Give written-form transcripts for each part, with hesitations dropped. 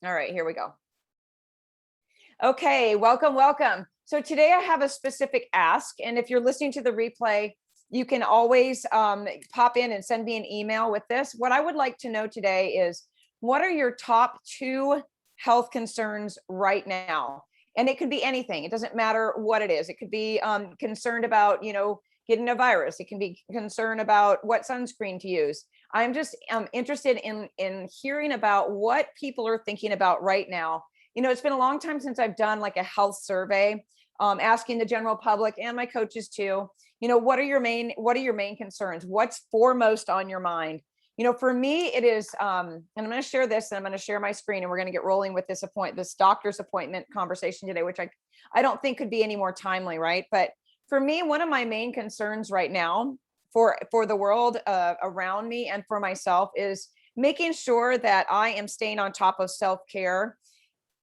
All right, here we go. Okay, welcome, welcome. So today I have a specific ask, and if you're listening to the replay, you can always pop in and send me an email with this. What I would like to know today is, what are your top 2 health concerns right now? And it could be anything. It doesn't matter what it is. It could be concerned about, getting a virus. It can be concerned about what sunscreen to use. I'm just interested in hearing about what people are thinking about right now. It's been a long time since I've done like a health survey, asking the general public and my coaches too. What are your main concerns? What's foremost on your mind? For me, it is, and I'm going to share this, and I'm going to share my screen, and we're going to get rolling with this doctor's appointment conversation today, which I don't think could be any more timely, right? But for me, one of my main concerns right now for the world around me and for myself is making sure that I am staying on top of self-care.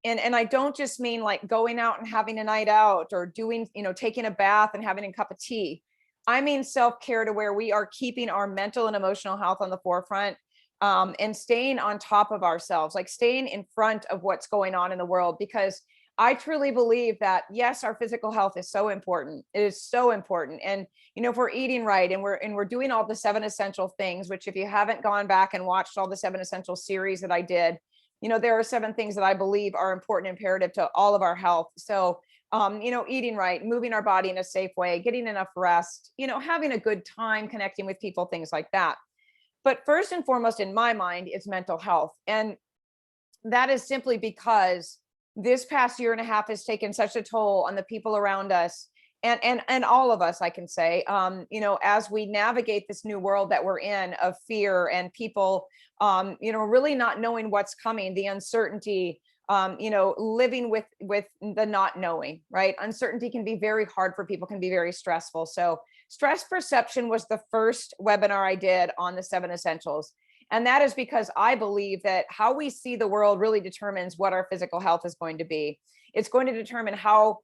And I don't just mean like going out and having a night out or doing, taking a bath and having a cup of tea. I mean self-care to where we are keeping our mental and emotional health on the forefront, and staying on top of ourselves, like staying in front of what's going on in the world. Because I truly believe that, yes, our physical health is so important. It is so important. And, if we're eating right and we're doing all the 7 essential things, which if you haven't gone back and watched all the 7 essential series that I did, there are 7 things that I believe are important and imperative to all of our health. So, eating right, moving our body in a safe way, getting enough rest, having a good time connecting with people, things like that. But first and foremost, in my mind, is mental health. And that is simply because this past year and a half has taken such a toll on the people around us, and all of us, I can say, as we navigate this new world that we're in of fear and people, really not knowing what's coming, the uncertainty, living with the not knowing, right? Uncertainty can be very hard for people, can be very stressful. So stress perception was the first webinar I did on the 7 essentials. And that is because I believe that how we see the world really determines what our physical health is going to be. It's going to determine how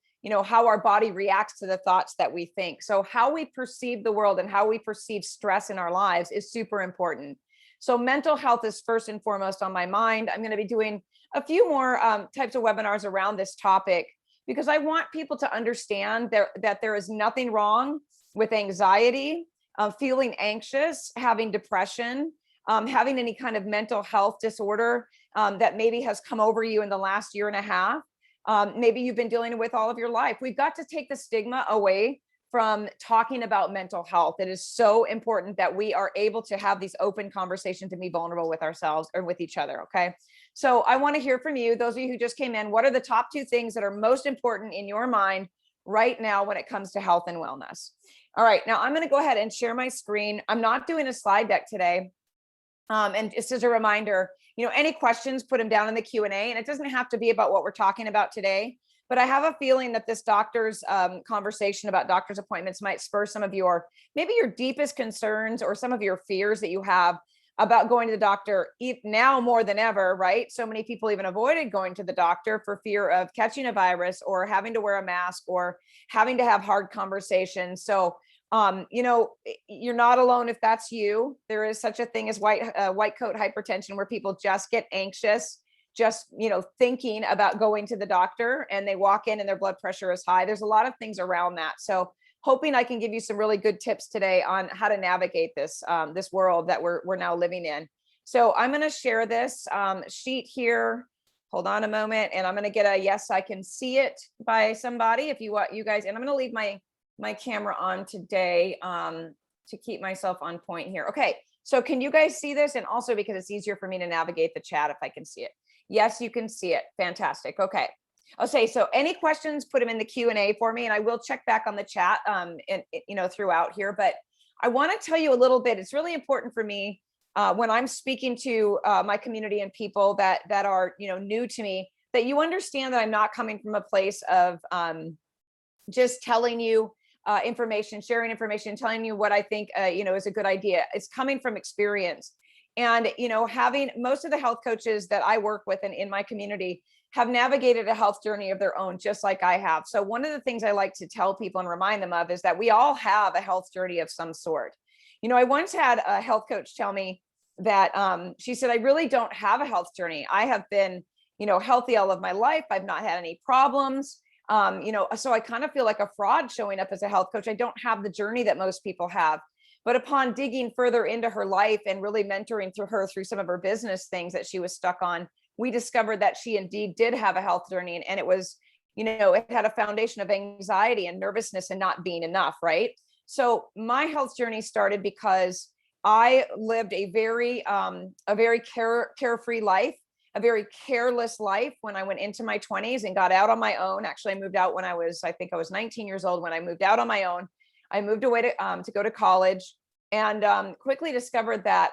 our body reacts to the thoughts that we think. So how we perceive the world and how we perceive stress in our lives is super important. So mental health is first and foremost on my mind. I'm going to be doing a few more types of webinars around this topic, because I want people to understand that there is nothing wrong with anxiety, feeling anxious, having depression, having any kind of mental health disorder that maybe has come over you in the last year and a half. Maybe you've been dealing with all of your life. We've got to take the stigma away from talking about mental health. It is so important that we are able to have these open conversations and be vulnerable with ourselves or with each other. Okay. So I want to hear from you. Those of you who just came in, what are the top 2 things that are most important in your mind right now when it comes to health and wellness? All right. Now I'm going to go ahead and share my screen. I'm not doing a slide deck today. And just as a reminder, any questions, put them down in the Q&A, and it doesn't have to be about what we're talking about today. But I have a feeling that this doctor's conversation about doctor's appointments might spur some of maybe your deepest concerns or some of your fears that you have about going to the doctor now more than ever, right? So many people even avoided going to the doctor for fear of catching a virus or having to wear a mask or having to have hard conversations. So, you're not alone if that's you. There is such a thing as white coat hypertension, where people just get anxious, just, thinking about going to the doctor, and they walk in and their blood pressure is high. There's a lot of things around that. So hoping I can give you some really good tips today on how to navigate this world that we're now living in. So I'm going to share this sheet here. Hold on a moment. And I'm going to get a yes, I can see it by somebody if you want, you guys, and I'm going to leave my camera on today to keep myself on point here. Okay. So can you guys see this? And also because it's easier for me to navigate the chat if I can see it. Yes, you can see it. Fantastic. Okay. Okay. So any questions, put them in the Q&A for me, and I will check back on the chat throughout here. But I want to tell you a little bit. It's really important for me when I'm speaking to my community and people that are, new to me, that you understand that I'm not coming from a place of just telling you information, sharing information, telling you what I think, is a good idea. It's coming from experience. And, having most of the health coaches that I work with and in my community have navigated a health journey of their own, just like I have. So one of the things I like to tell people and remind them of is that we all have a health journey of some sort. I once had a health coach tell me that she said, I really don't have a health journey. I have been, healthy all of my life. I've not had any problems. So I kind of feel like a fraud showing up as a health coach. I don't have the journey that most people have. But upon digging further into her life and really mentoring through her through some of her business things that she was stuck on, we discovered that she indeed did have a health journey. And it was, it had a foundation of anxiety and nervousness and not being enough, right? So my health journey started because I lived a very carefree life, a very careless life when I went into my 20s and got out on my own. Actually, I moved out when I think I was 19 years old when I moved out on my own. I moved away to go to college, and quickly discovered that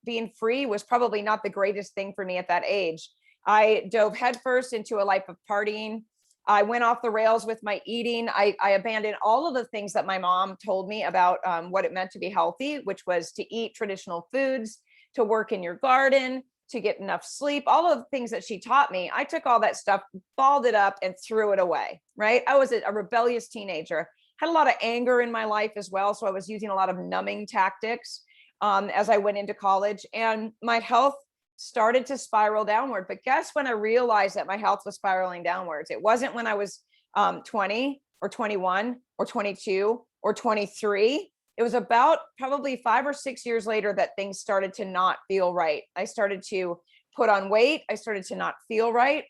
being free was probably not the greatest thing for me at that age. I dove headfirst into a life of partying. I went off the rails with my eating. I abandoned all of the things that my mom told me about what it meant to be healthy, which was to eat traditional foods, to work in your garden, to get enough sleep, all of the things that she taught me. I took all that stuff, balled it up, and threw it away, right? I was a rebellious teenager, had a lot of anger in my life as well. So I was using a lot of numbing tactics as I went into college, and my health started to spiral downward. But guess when I realized that my health was spiraling downwards? It wasn't when I was 20 or 21 or 22 or 23. It was about probably 5 or 6 years later that things started to not feel right. I started to put on weight. I started to not feel right.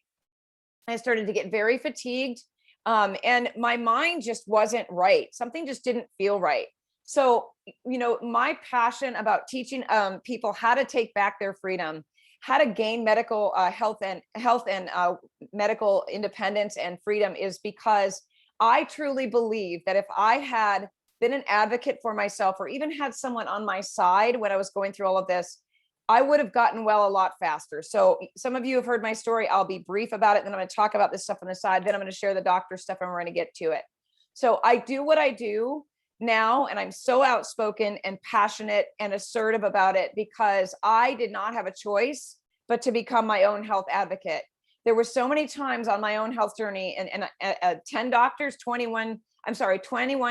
I started to get very fatigued. And my mind just wasn't right. Something just didn't feel right. So, my passion about teaching people how to take back their freedom, how to gain medical health and medical independence and freedom is because I truly believe that if I had been an advocate for myself, or even had someone on my side when I was going through all of this, I would have gotten well a lot faster. So some of you have heard my story. I'll be brief about it. Then I'm going to talk about this stuff on the side. Then I'm going to share the doctor stuff and we're going to get to it. So I do what I do now, and I'm so outspoken and passionate and assertive about it because I did not have a choice but to become my own health advocate. There were so many times on my own health journey, and 10 doctors, 21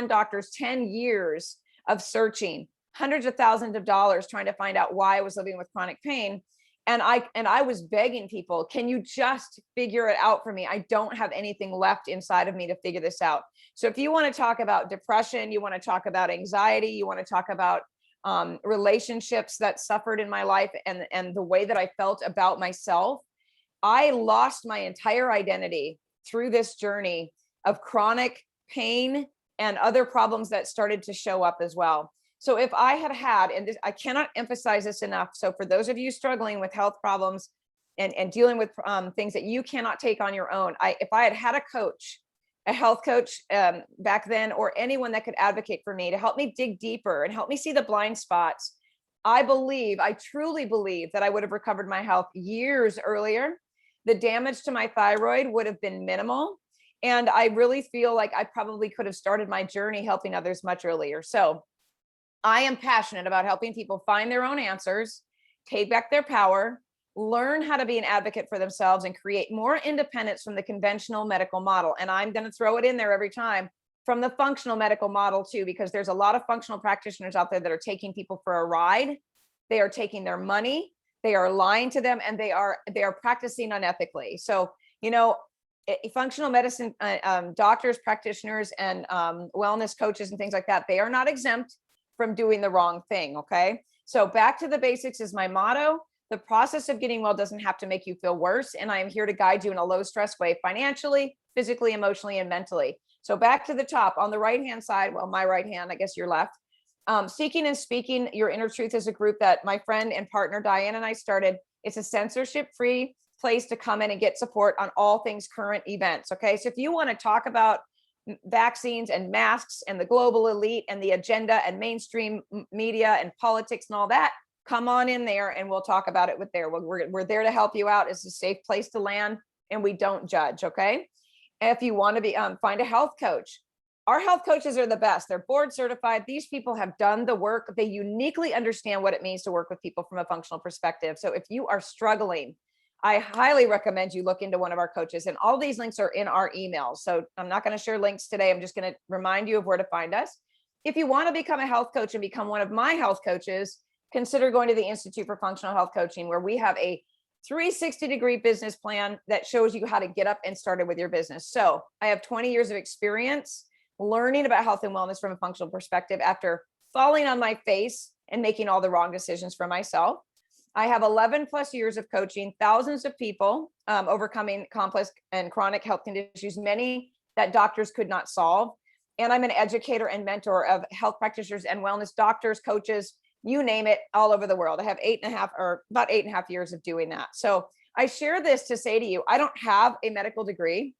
doctors, 10 years of searching, hundreds of thousands of dollars trying to find out why I was living with chronic pain. And I was begging people, can you just figure it out for me? I don't have anything left inside of me to figure this out. So if you want to talk about depression, you want to talk about anxiety, you want to talk about relationships that suffered in my life, and the way that I felt about myself, I lost my entire identity through this journey of chronic pain and other problems that started to show up as well. So if I had, and this, I cannot emphasize this enough. So for those of you struggling with health problems and dealing with things that you cannot take on your own, if I had a coach, a health coach back then, or anyone that could advocate for me to help me dig deeper and help me see the blind spots, I truly believe that I would have recovered my health years earlier. The damage to my thyroid would have been minimal. And I really feel like I probably could have started my journey helping others much earlier. So I am passionate about helping people find their own answers, take back their power, learn how to be an advocate for themselves, and create more independence from the conventional medical model. And I'm going to throw it in there every time, from the functional medical model too, because there's a lot of functional practitioners out there that are taking people for a ride. They are taking their money, they are lying to them, and they are practicing unethically. So, functional medicine doctors, practitioners, and wellness coaches and things like that, they are not exempt from doing the wrong thing. Okay. So back to the basics is my motto. The process of getting well doesn't have to make you feel worse. And I am here to guide you in a low stress way, financially, physically, emotionally, and mentally. So back to the top on the right-hand side, well, my right hand, I guess your left, Seeking and Speaking Your Inner Truth is a group that my friend and partner, Diane, and I started. It's a censorship-free place to come in and get support on all things current events. Okay. So if you want to talk about vaccines and masks and the global elite and the agenda and mainstream media and politics and all that, come on in there and we'll talk about it with there. We're there to help you out. It's a safe place to land and we don't judge. Okay. If you want to be, find a health coach. Our health coaches are the best. They're board certified. These people have done the work. They uniquely understand what it means to work with people from a functional perspective. So if you are struggling, I highly recommend you look into one of our coaches, and all these links are in our emails. So I'm not going to share links today. I'm just going to remind you of where to find us. If you want to become a health coach and become one of my health coaches, consider going to the Institute for Functional Health Coaching, where we have a 360-degree business plan that shows you how to get up and started with your business. So I have 20 years of experience learning about health and wellness from a functional perspective after falling on my face and making all the wrong decisions for myself. I have 11 plus years of coaching thousands of people, overcoming complex and chronic health conditions, many that doctors could not solve. And I'm an educator and mentor of health practitioners and wellness doctors, coaches, you name it, all over the world. I have about 8.5 years of doing that. So I share this to say to you, I don't have a medical degree.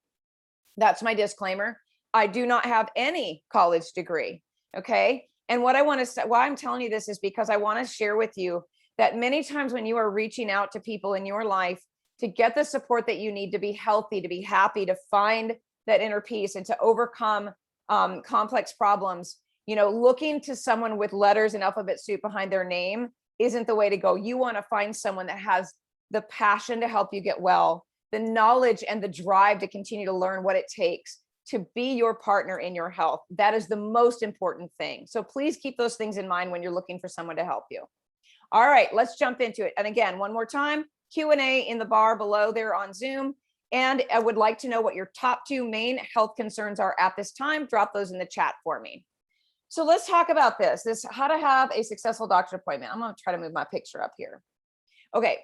That's my disclaimer. I do not have any college degree. Okay. And what I want to say, why I'm telling you this is because I want to share with you that many times when you are reaching out to people in your life to get the support that you need to be healthy, to be happy, to find that inner peace and to overcome complex problems, looking to someone with letters and alphabet soup behind their name isn't the way to go. You want to find someone that has the passion to help you get well, the knowledge and the drive to continue to learn what it takes to be your partner in your health. That is the most important thing. So please keep those things in mind when you're looking for someone to help you. All right, let's jump into it. And again, one more time, Q&A in the bar below there on Zoom. And I would like to know what your top 2 main health concerns are at this time. Drop those in the chat for me. So let's talk about this how to have a successful doctor appointment. I'm going to try to move my picture up here. Okay.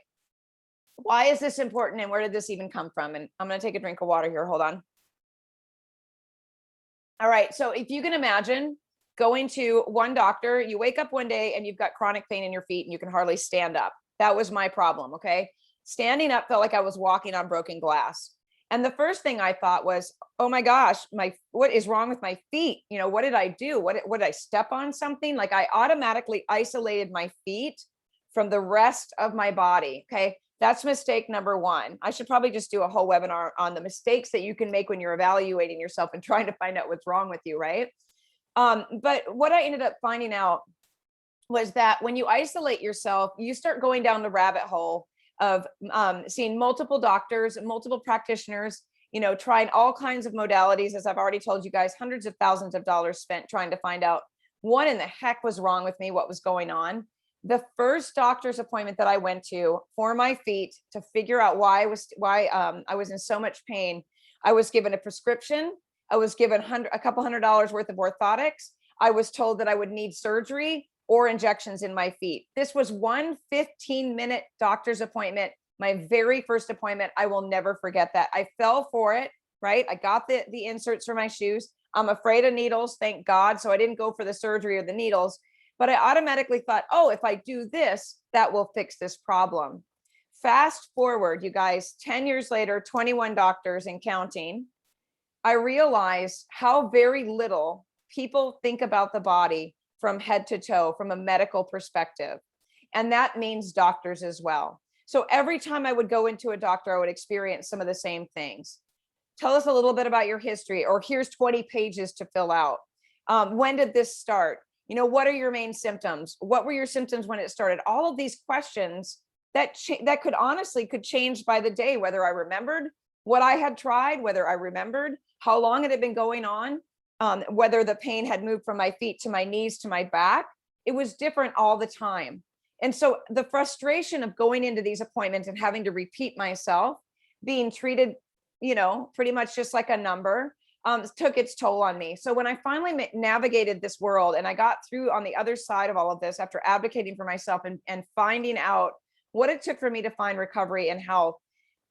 Why is this important and where did this even come from? And I'm going to take a drink of water here. Hold on. All right. So if you can imagine going to one doctor, you wake up one day and you've got chronic pain in your feet and you can hardly stand up. That was my problem. Okay. Standing up felt like I was walking on broken glass. And the first thing I thought was, oh my gosh, what is wrong with my feet? What did I do? What did I step on something? Like I automatically isolated my feet from the rest of my body. Okay. That's mistake number 1. I should probably just do a whole webinar on the mistakes that you can make when you're evaluating yourself and trying to find out what's wrong with you. Right. But what I ended up finding out was that when you isolate yourself, you start going down the rabbit hole of seeing multiple doctors, multiple practitioners, trying all kinds of modalities. As I've already told you guys, hundreds of thousands of dollars spent trying to find out what in the heck was wrong with me, what was going on. The first doctor's appointment that I went to for my feet to figure out why I was in so much pain, I was given a prescription. I was given a couple $100 worth of orthotics. I was told that I would need surgery or injections in my feet. This was one 15-minute doctor's appointment, my very first appointment. I will never forget that. I fell for it, right? I got the inserts for my shoes. I'm afraid of needles, thank God. So I didn't go for the surgery or the needles, but I automatically thought, oh, if I do this, that will fix this problem. Fast forward, you guys, 10 years later, 21 doctors and counting, I realized how very little people think about the body from head to toe, from a medical perspective. And that means doctors as well. So every time I would go into a doctor, I would experience some of the same things. Tell us a little bit about your history, or here's 20 pages to fill out. When did this start? What are your main symptoms? What were your symptoms when it started? All of these questions that could change by the day, whether I remembered what I had tried, whether I remembered how long it had been going on, whether the pain had moved from my feet to my knees to my back. It was different all the time. And so the frustration of going into these appointments and having to repeat myself, being treated, pretty much just like a number, took its toll on me. So when I finally navigated this world and I got through on the other side of all of this, after advocating for myself and finding out what it took for me to find recovery and health,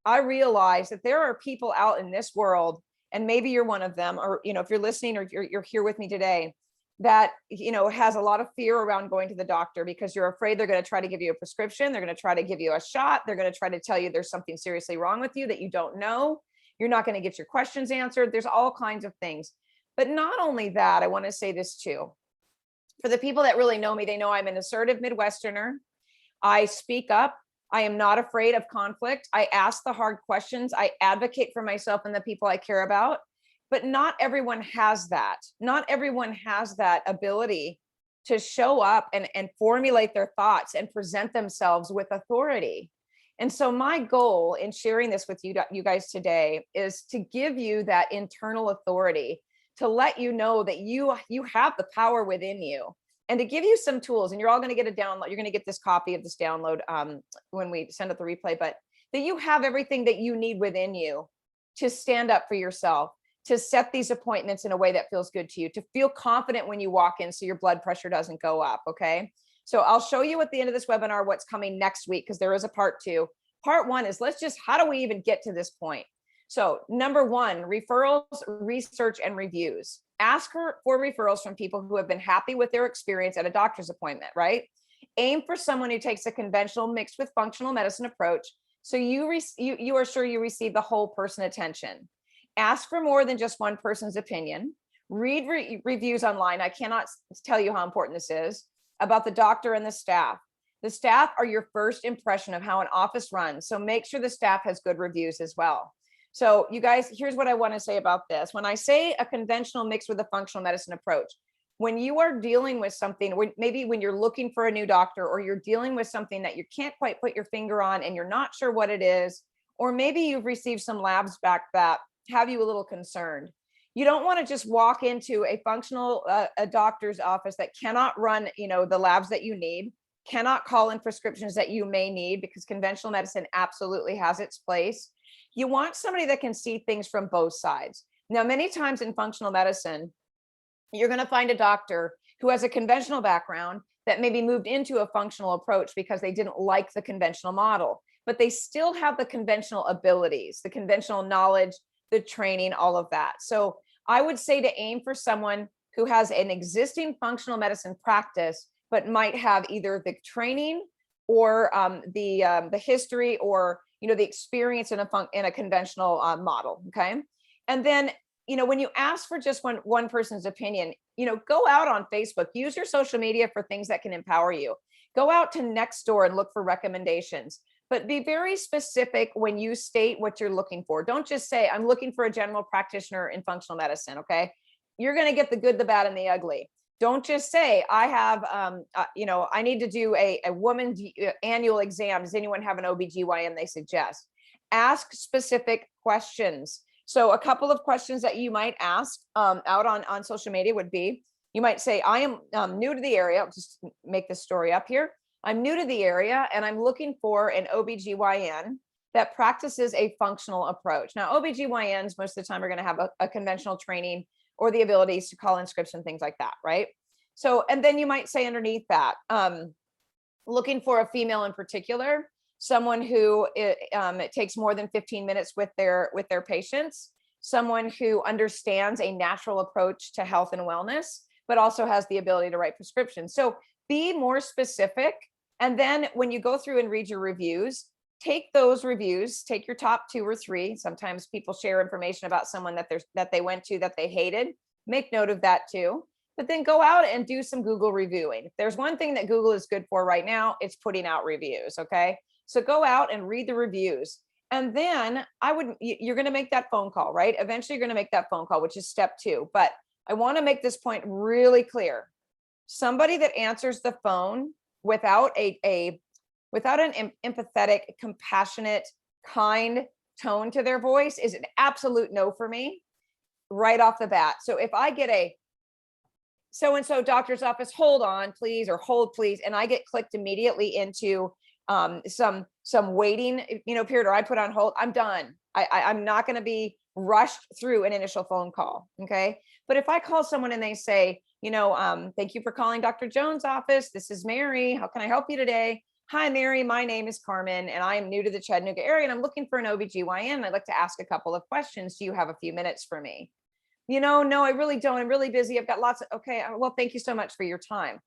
I realized that there are people out in this world, and maybe you're one of them, or, if you're listening or you're here with me today, that, has a lot of fear around going to the doctor because you're afraid they're going to try to give you a prescription. They're going to try to give you a shot. They're going to try to tell you there's something seriously wrong with you that you don't know. You're not going to get your questions answered. There's all kinds of things. But not only that, I want to say this too. For the people that really know me, they know I'm an assertive Midwesterner. I speak up. I am not afraid of conflict. I ask the hard questions. I advocate for myself and the people I care about. But not everyone has that. Not everyone has that ability to show up and formulate their thoughts and present themselves with authority. And so my goal in sharing this with you guys today is to give you that internal authority, to let you know that you have the power within you, and to give you some tools. And you're all going to get a download. You're going to get this copy of this download when we send out the replay. But that you have everything that you need within you to stand up for yourself, to set these appointments in a way that feels good to you, to feel confident when you walk in so your blood pressure doesn't go up. Okay. So I'll show you at the end of this webinar what's coming next week, because there is a part 2. Part 1 is how do we even get to this point? So number 1, referrals, research, and reviews. Ask for referrals from people who have been happy with their experience at a doctor's appointment, right? Aim for someone who takes a conventional mixed with functional medicine approach, so you are sure you receive the whole person attention. Ask for more than just one person's opinion. Read reviews online. I cannot tell you how important this is, about the doctor and the staff. The staff are your first impression of how an office runs, so make sure the staff has good reviews as well. So you guys, here's what I want to say about this. When I say a conventional mixed with a functional medicine approach, when you are dealing with something, maybe when you're looking for a new doctor, or you're dealing with something that you can't quite put your finger on and you're not sure what it is, or maybe you've received some labs back that have you a little concerned, you don't want to just walk into a functional a doctor's office that cannot run, the labs that you need, cannot call in prescriptions that you may need, because conventional medicine absolutely has its place. You want somebody that can see things from both sides. Now, many times in functional medicine, you're going to find a doctor who has a conventional background that maybe moved into a functional approach because they didn't like the conventional model, but they still have the conventional abilities, the conventional knowledge, the training, all of that. So I would say to aim for someone who has an existing functional medicine practice, but might have either the training or the history, or the experience in a conventional model. Okay, and then when you ask for just one person's opinion, go out on Facebook, use your social media for things that can empower you. Go out to Nextdoor and look for recommendations, but be very specific when you state what you're looking for. Don't just say, I'm looking for a general practitioner in functional medicine. Okay, you're going to get the good, the bad, and the ugly. Don't just say, I have, I need to do a woman's annual exam. Does anyone have an OBGYN they suggest? Ask specific questions. So a couple of questions that you might ask out on social media would be, you might say, I am new to the area. I'll just make this story up here. I'm new to the area and I'm looking for an OBGYN that practices a functional approach. Now, OBGYNs most of the time are going to have a conventional training or the abilities to call in scripts and things like that, right? So, and then you might say underneath that, looking for a female in particular, someone who it takes more than 15 minutes with their patients, someone who understands a natural approach to health and wellness, but also has the ability to write prescriptions. So be more specific. And then when you go through and read your reviews, take those reviews, take your top 2 or 3. Sometimes people share information about someone that they went to that they hated. Make note of that too. But then go out and do some Google reviewing. If there's one thing that Google is good for right now, it's putting out reviews. Okay. So go out and read the reviews. And then you're going to make that phone call, right? Eventually you're going to make that phone call, which is step 2. But I want to make this point really clear. Somebody that answers the phone without without an empathetic, compassionate, kind tone to their voice is an absolute no for me right off the bat. So if I get a so-and-so doctor's office, hold on, please, or hold, please, and I get clicked immediately into some waiting, period, or I put on hold, I'm done. I'm not going to be rushed through an initial phone call. Okay. But if I call someone and they say, thank you for calling Dr. Jones' office. This is Mary. How can I help you today? Hi, Mary. My name is Carmen, and I am new to the Chattanooga area, and I'm looking for an OBGYN. I'd like to ask a couple of questions. Do you have a few minutes for me? No, I really don't. I'm really busy. I've got lots of, okay. Well, thank you so much for your time.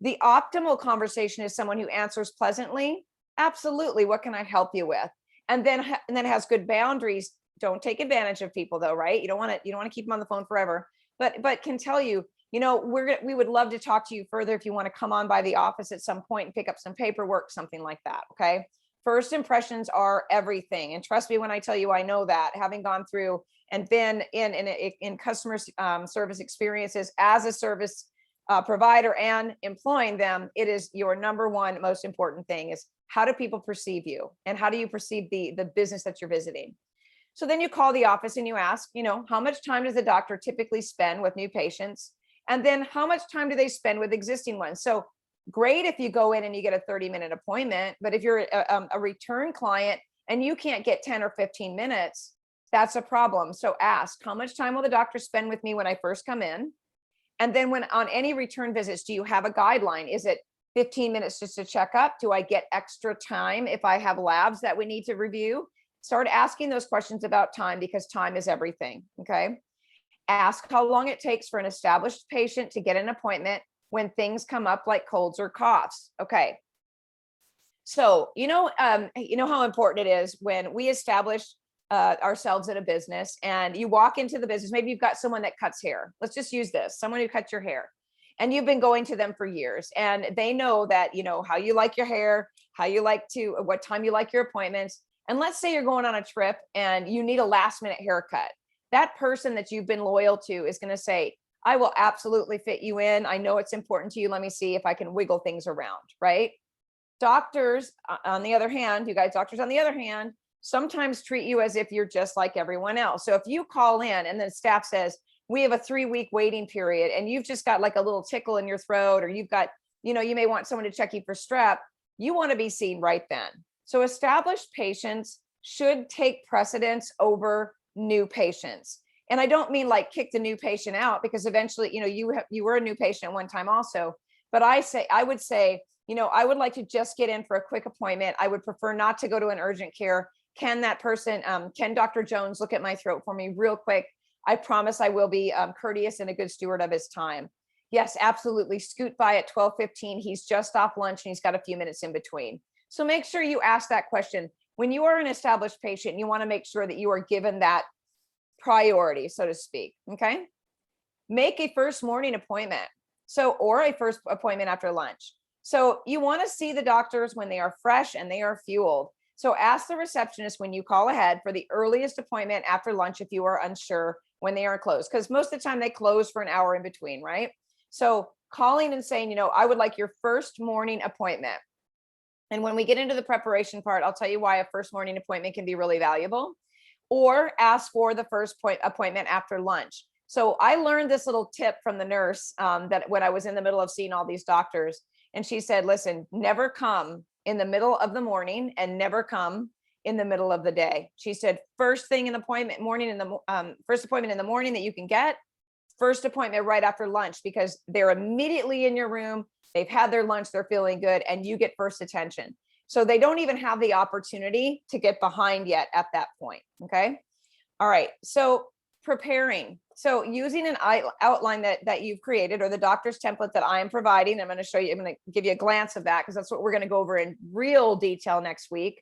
The optimal conversation is someone who answers pleasantly. Absolutely. What can I help you with? And then has good boundaries. Don't take advantage of people though, right? You don't want to keep them on the phone forever, but can tell you, we would love to talk to you further if you want to come on by the office at some point and pick up some paperwork, something like that. Okay. First impressions are everything. And trust me when I tell you, I know that, having gone through and been in customer service experiences as a service provider and employing them, it is your number one most important thing is, how do people perceive you? And how do you perceive the business that you're visiting? So then you call the office and you ask, how much time does the doctor typically spend with new patients? And then how much time do they spend with existing ones? So great if you go in and you get a 30-minute appointment, but if you're a return client and you can't get 10 or 15 minutes, that's a problem. So ask, how much time will the doctor spend with me when I first come in? And then when on any return visits, do you have a guideline? Is it 15 minutes just to check up? Do I get extra time if I have labs that we need to review? Start asking those questions about time, because time is everything. Okay. Ask how long it takes for an established patient to get an appointment when things come up like colds or coughs. Okay. So, you know how important it is when we establish ourselves in a business and you walk into the business. Maybe you've got someone that cuts hair. Let's just use this, someone who cuts your hair, and you've been going to them for years, and they know that, how you like your hair, what time you like your appointments. And let's say you're going on a trip and you need a last minute haircut. That person that you've been loyal to is going to say, I will absolutely fit you in. I know it's important to you. Let me see if I can wiggle things around, right? Doctors, on the other hand, doctors, on the other hand, sometimes treat you as if you're just like everyone else. So if you call in and then staff says, we have a 3-week waiting period, and you've just got like a little tickle in your throat, or you've got, you may want someone to check you for strep, you want to be seen right then. So established patients should take precedence over new patients. And I don't mean like kick the new patient out, because eventually, you were a new patient at one time also. But I would say, I would like to just get in for a quick appointment. I would prefer not to go to an urgent care. Can Dr. Jones look at my throat for me real quick? I promise I will be courteous and a good steward of his time. Yes, absolutely. Scoot by at 12:15. He's just off lunch and he's got a few minutes in between. So make sure you ask that question. When you are an established patient, you want to make sure that you are given that priority, so to speak. Okay. Make a first morning appointment. Or a first appointment after lunch. So you want to see the doctors when they are fresh and they are fueled. So ask the receptionist when you call ahead for the earliest appointment after lunch if you are unsure when they are closed, because most of the time they close for an hour in between, right? So calling and saying, I would like your first morning appointment. And when we get into the preparation part, I'll tell you why a first morning appointment can be really valuable. Or ask for the first appointment after lunch. So I learned this little tip from the nurse that when I was in the middle of seeing all these doctors, and she said, listen, never come in the middle of the morning and never come in the middle of the day. She said, first appointment in the morning that you can get, first appointment right after lunch, because they're immediately in your room. They've had their lunch, they're feeling good, and you get first attention. So they don't even have the opportunity to get behind yet at that point. Okay. All right. So preparing. So using an outline that you've created, or the doctor's template that I am providing, I'm going to show you, I'm going to give you a glance of that, because that's what we're going to go over in real detail next week.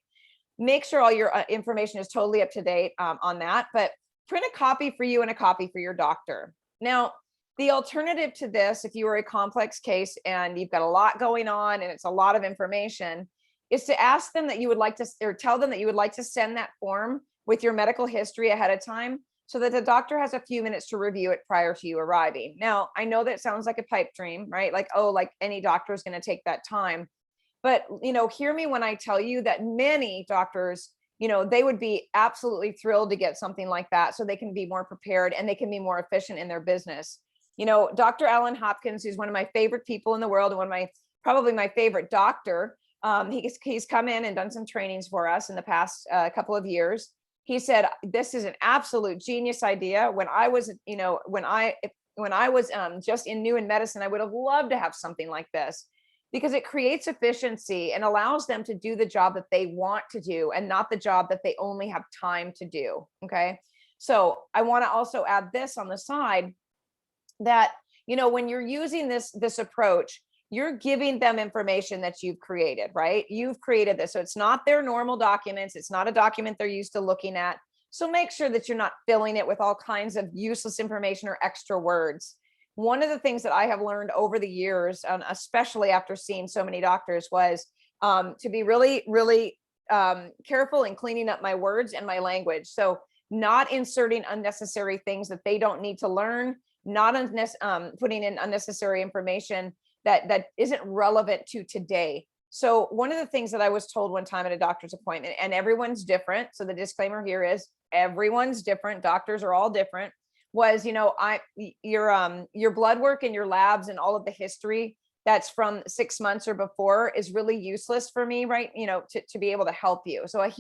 Make sure all your information is totally up to date on that, but print a copy for you and a copy for your doctor. Now, the alternative to this, if you are a complex case and you've got a lot going on and it's a lot of information, is to ask them that you would like to, or tell them that you would like to send that form with your medical history ahead of time, so that the doctor has a few minutes to review it prior to you arriving. Now, I know that sounds like a pipe dream, right? Like any doctor is going to take that time. But, hear me when I tell you that many doctors, they would be absolutely thrilled to get something like that, so they can be more prepared and they can be more efficient in their business. Dr. Alan Hopkins, who's one of my favorite people in the world, and probably my favorite doctor, he's come in and done some trainings for us in the past couple of years. He said, this is an absolute genius idea. When I was, when I was just new in medicine, I would have loved to have something like this, because it creates efficiency and allows them to do the job that they want to do and not the job that they only have time to do. Okay. So I want to also add this on the side that, when you're using this approach, you're giving them information that you've created, right? You've created this. So it's not their normal documents. It's not a document they're used to looking at. So make sure that you're not filling it with all kinds of useless information or extra words. One of the things that I have learned over the years, especially after seeing so many doctors, was to be really, really careful in cleaning up my words and my language. So not inserting unnecessary things that they don't need to learn, not putting in unnecessary information that isn't relevant to today. So one of the things that I was told one time at a doctor's appointment, and everyone's different, so the disclaimer here is everyone's different, doctors are all different, was, your blood work and your labs and all of the history, that's from 6 months or before is really useless for me, right? To be able to help you. So I've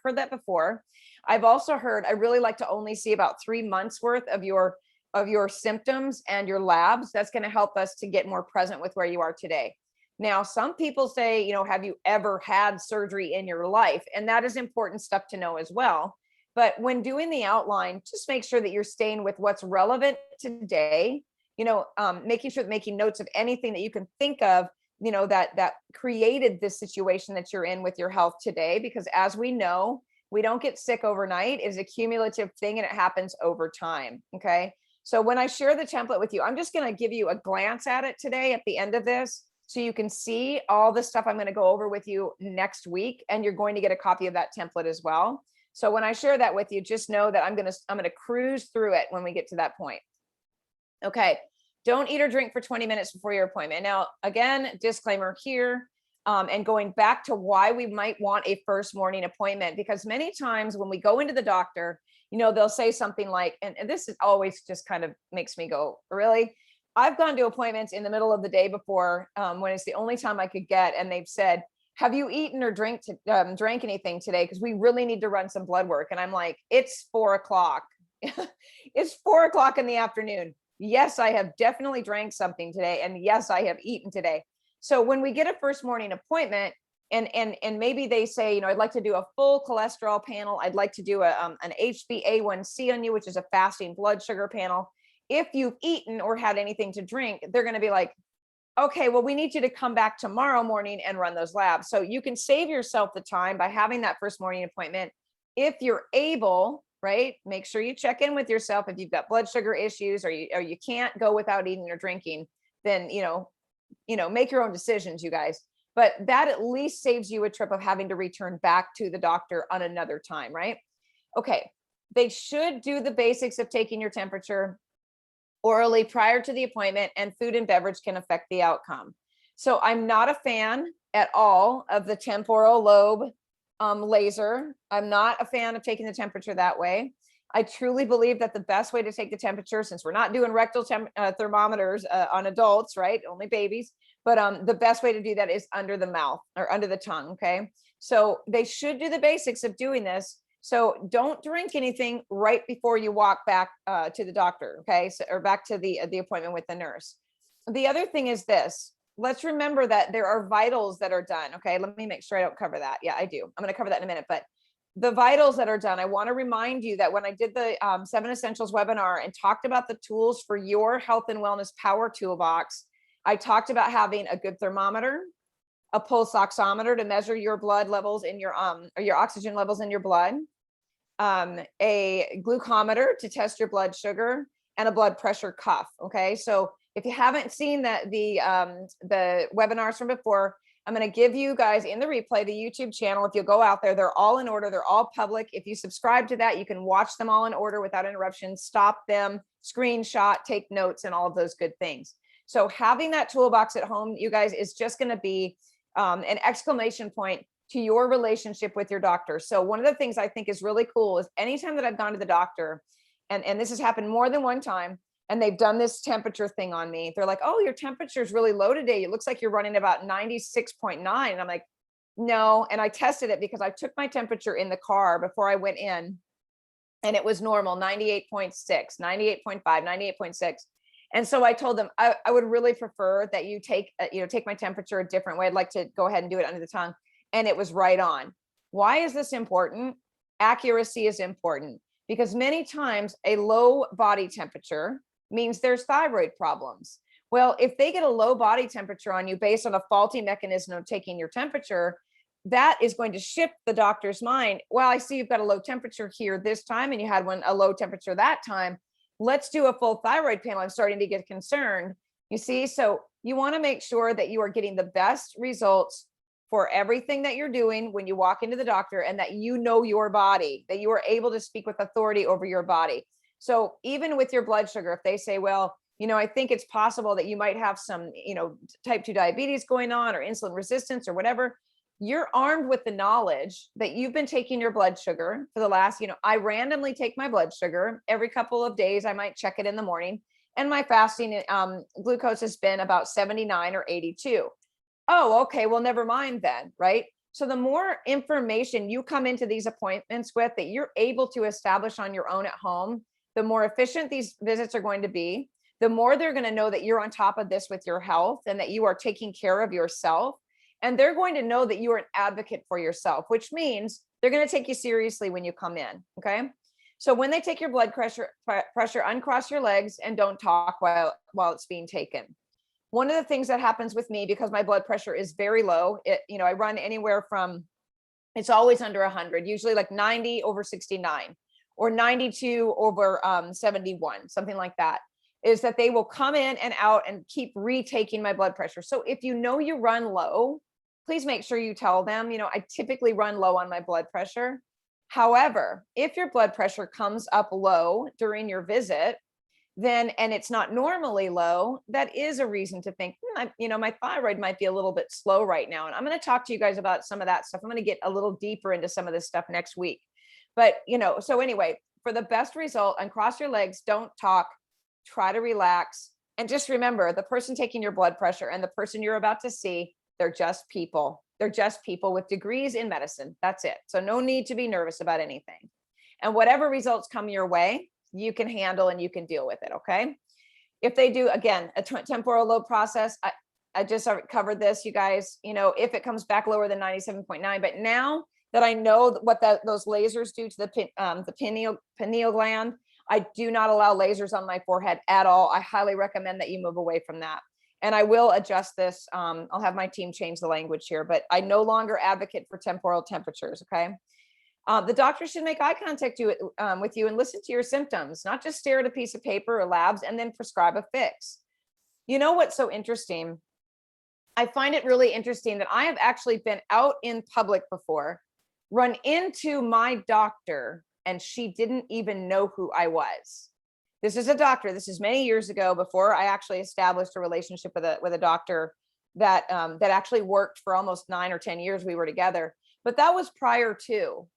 heard that before. I've also heard I really like to only see about 3 months worth of your symptoms and your labs. That's going to help us to get more present with where you are today. Now, some people say, have you ever had surgery in your life? And that is important stuff to know as well. But when doing the outline, just make sure that you're staying with what's relevant today, making sure that making notes of anything that you can think of, that created this situation that you're in with your health today. Because as we know, we don't get sick overnight. It's a cumulative thing and it happens over time. Okay. So when I share the template with you, I'm just going to give you a glance at it today at the end of this, so you can see all the stuff I'm going to go over with you next week. And you're going to get a copy of that template as well. So when I share that with you, just know that I'm going to cruise through it when we get to that point. Okay. Don't eat or drink for 20 minutes before your appointment. Now, again, disclaimer here, and going back to why we might want a first morning appointment, because many times when we go into the doctor, they'll say something like, and this is always just kind of makes me go, really? I've gone to appointments in the middle of the day before, when it's the only time I could get, and they've said, have you eaten or drank anything today? Because we really need to run some blood work. And I'm like, it's 4:00. It's 4:00 in the afternoon. Yes, I have definitely drank something today. And yes, I have eaten today. So when we get a first morning appointment, and maybe they say, I'd like to do a full cholesterol panel. I'd like to do an HbA1c on you, which is a fasting blood sugar panel. If you've eaten or had anything to drink, they're going to be like, okay, well, we need you to come back tomorrow morning and run those labs. So you can save yourself the time by having that first morning appointment. If you're able, right, make sure you check in with yourself. If you've got blood sugar issues, or you can't go without eating or drinking, then, make your own decisions, you guys. But that at least saves you a trip of having to return back to the doctor on another time, right? Okay. They should do the basics of taking your temperature orally prior to the appointment, and food and beverage can affect the outcome. So I'm not a fan at all of the temporal lobe laser. I'm not a fan of taking the temperature that way. I truly believe that the best way to take the temperature, since we're not doing rectal thermometers on adults, right? Only babies. But the best way to do that is under the mouth or under the tongue. Okay. So they should do the basics of doing this. So don't drink anything right before you walk back to the doctor. Okay. So, or back to the appointment with the nurse. The other thing is this. Let's remember that there are vitals that are done. Okay. Let me make sure I don't cover that. Yeah, I do. I'm going to cover that in a minute, but the vitals that are done, I want to remind you that when I did the 7 Essentials webinar and talked about the tools for your health and wellness power toolbox, I talked about having a good thermometer, a pulse oximeter to measure your blood levels in your or your oxygen levels in your blood, a glucometer to test your blood sugar, and a blood pressure cuff. Okay, so if you haven't seen the webinars from before, I'm going to give you guys in the replay the YouTube channel. If you'll go out there, they're all in order. They're all public. If you subscribe to that, you can watch them all in order without interruption, stop them, screenshot, take notes, and all of those good things. So having that toolbox at home, you guys, is just going to be an exclamation point to your relationship with your doctor. So one of the things I think is really cool is anytime that I've gone to the doctor, and this has happened more than one time, and they've done this temperature thing on me. They're like, oh, your temperature is really low today. It looks like you're running about 96.9. And I'm like, no. And I tested it because I took my temperature in the car before I went in, and it was normal, 98.6, 98.5, 98.6. And so I told them, I would really prefer that you take my temperature a different way. I'd like to go ahead and do it under the tongue. And it was right on. Why is this important? Accuracy is important because many times a low body temperature means there's thyroid problems. Well, if they get a low body temperature on you based on a faulty mechanism of taking your temperature, that is going to shift the doctor's mind. Well, I see you've got a low temperature here this time, and you had a low temperature that time. Let's do a full thyroid panel. I'm starting to get concerned. You see, so you want to make sure that you are getting the best results for everything that you're doing when you walk into the doctor, and that you know your body, that you are able to speak with authority over your body. So even with your blood sugar, if they say, well, I think it's possible that you might have some, type 2 diabetes going on, or insulin resistance or whatever, you're armed with the knowledge that you've been taking your blood sugar for the last, I randomly take my blood sugar every couple of days. I might check it in the morning, and my fasting glucose has been about 79 or 82. Oh, okay, well, never mind then, right? So the more information you come into these appointments with that you're able to establish on your own at home, the more efficient these visits are going to be, the more they're going to know that you're on top of this with your health and that you are taking care of yourself. And they're going to know that you are an advocate for yourself, which means they're going to take you seriously when you come in. Okay. So when they take your blood pressure, uncross your legs and don't talk while it's being taken. One of the things that happens with me, because my blood pressure is very low, I run anywhere from, it's always under 100, usually like 90 over 69 or 92 over 71, something like that, is that they will come in and out and keep retaking my blood pressure. So if you run low, please make sure you tell them, I typically run low on my blood pressure. However, if your blood pressure comes up low during your visit, then, and it's not normally low, that is a reason to think, my thyroid might be a little bit slow right now. And I'm going to talk to you guys about some of that stuff. I'm going to get a little deeper into some of this stuff next week. But, so anyway, for the best result, uncross your legs, don't talk, try to relax. And just remember, the person taking your blood pressure and the person you're about to see, they're just people. They're just people with degrees in medicine. That's it. So no need to be nervous about anything. And whatever results come your way, you can handle and you can deal with it. Okay. If they do, again, a temporal lobe process, I just covered this, you guys, if it comes back lower than 97.9, but now that I know what those lasers do to the pineal gland, I do not allow lasers on my forehead at all. I highly recommend that you move away from that. And I will adjust this. I'll have my team change the language here, but I no longer advocate for temporal temperatures. Okay. The doctor should make eye contact with you and listen to your symptoms, not just stare at a piece of paper or labs and then prescribe a fix. You know what's so interesting? I find it really interesting that I have actually been out in public before, run into my doctor, and she didn't even know who I was. This is a doctor. This is many years ago, before I actually established a relationship with a doctor that actually worked for almost 9 or 10 years. We were together, but that was prior to.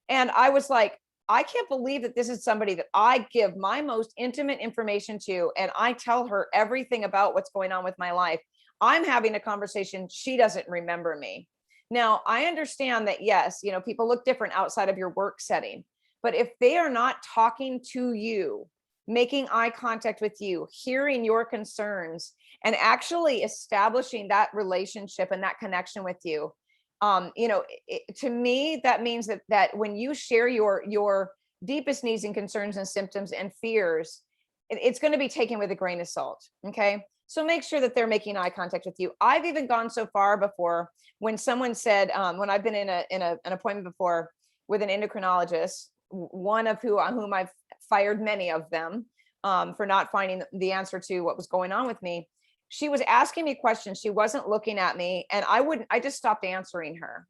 And I was like, I can't believe that this is somebody that I give my most intimate information to, and I tell her everything about what's going on with my life. I'm having a conversation. She doesn't remember me. Now, I understand that, yes, people look different outside of your work setting, but if they are not talking to you, making eye contact with you, hearing your concerns, and actually establishing that relationship and that connection with you, to me, that means that when you share your deepest needs and concerns and symptoms and fears, it's going to be taken with a grain of salt. Okay. So make sure that they're making eye contact with you. I've even gone so far before when someone said, when I've been in an appointment before with an endocrinologist, one of whom I've fired many of them for not finding the answer to what was going on with me. She was asking me questions. She wasn't looking at me, and I just stopped answering her.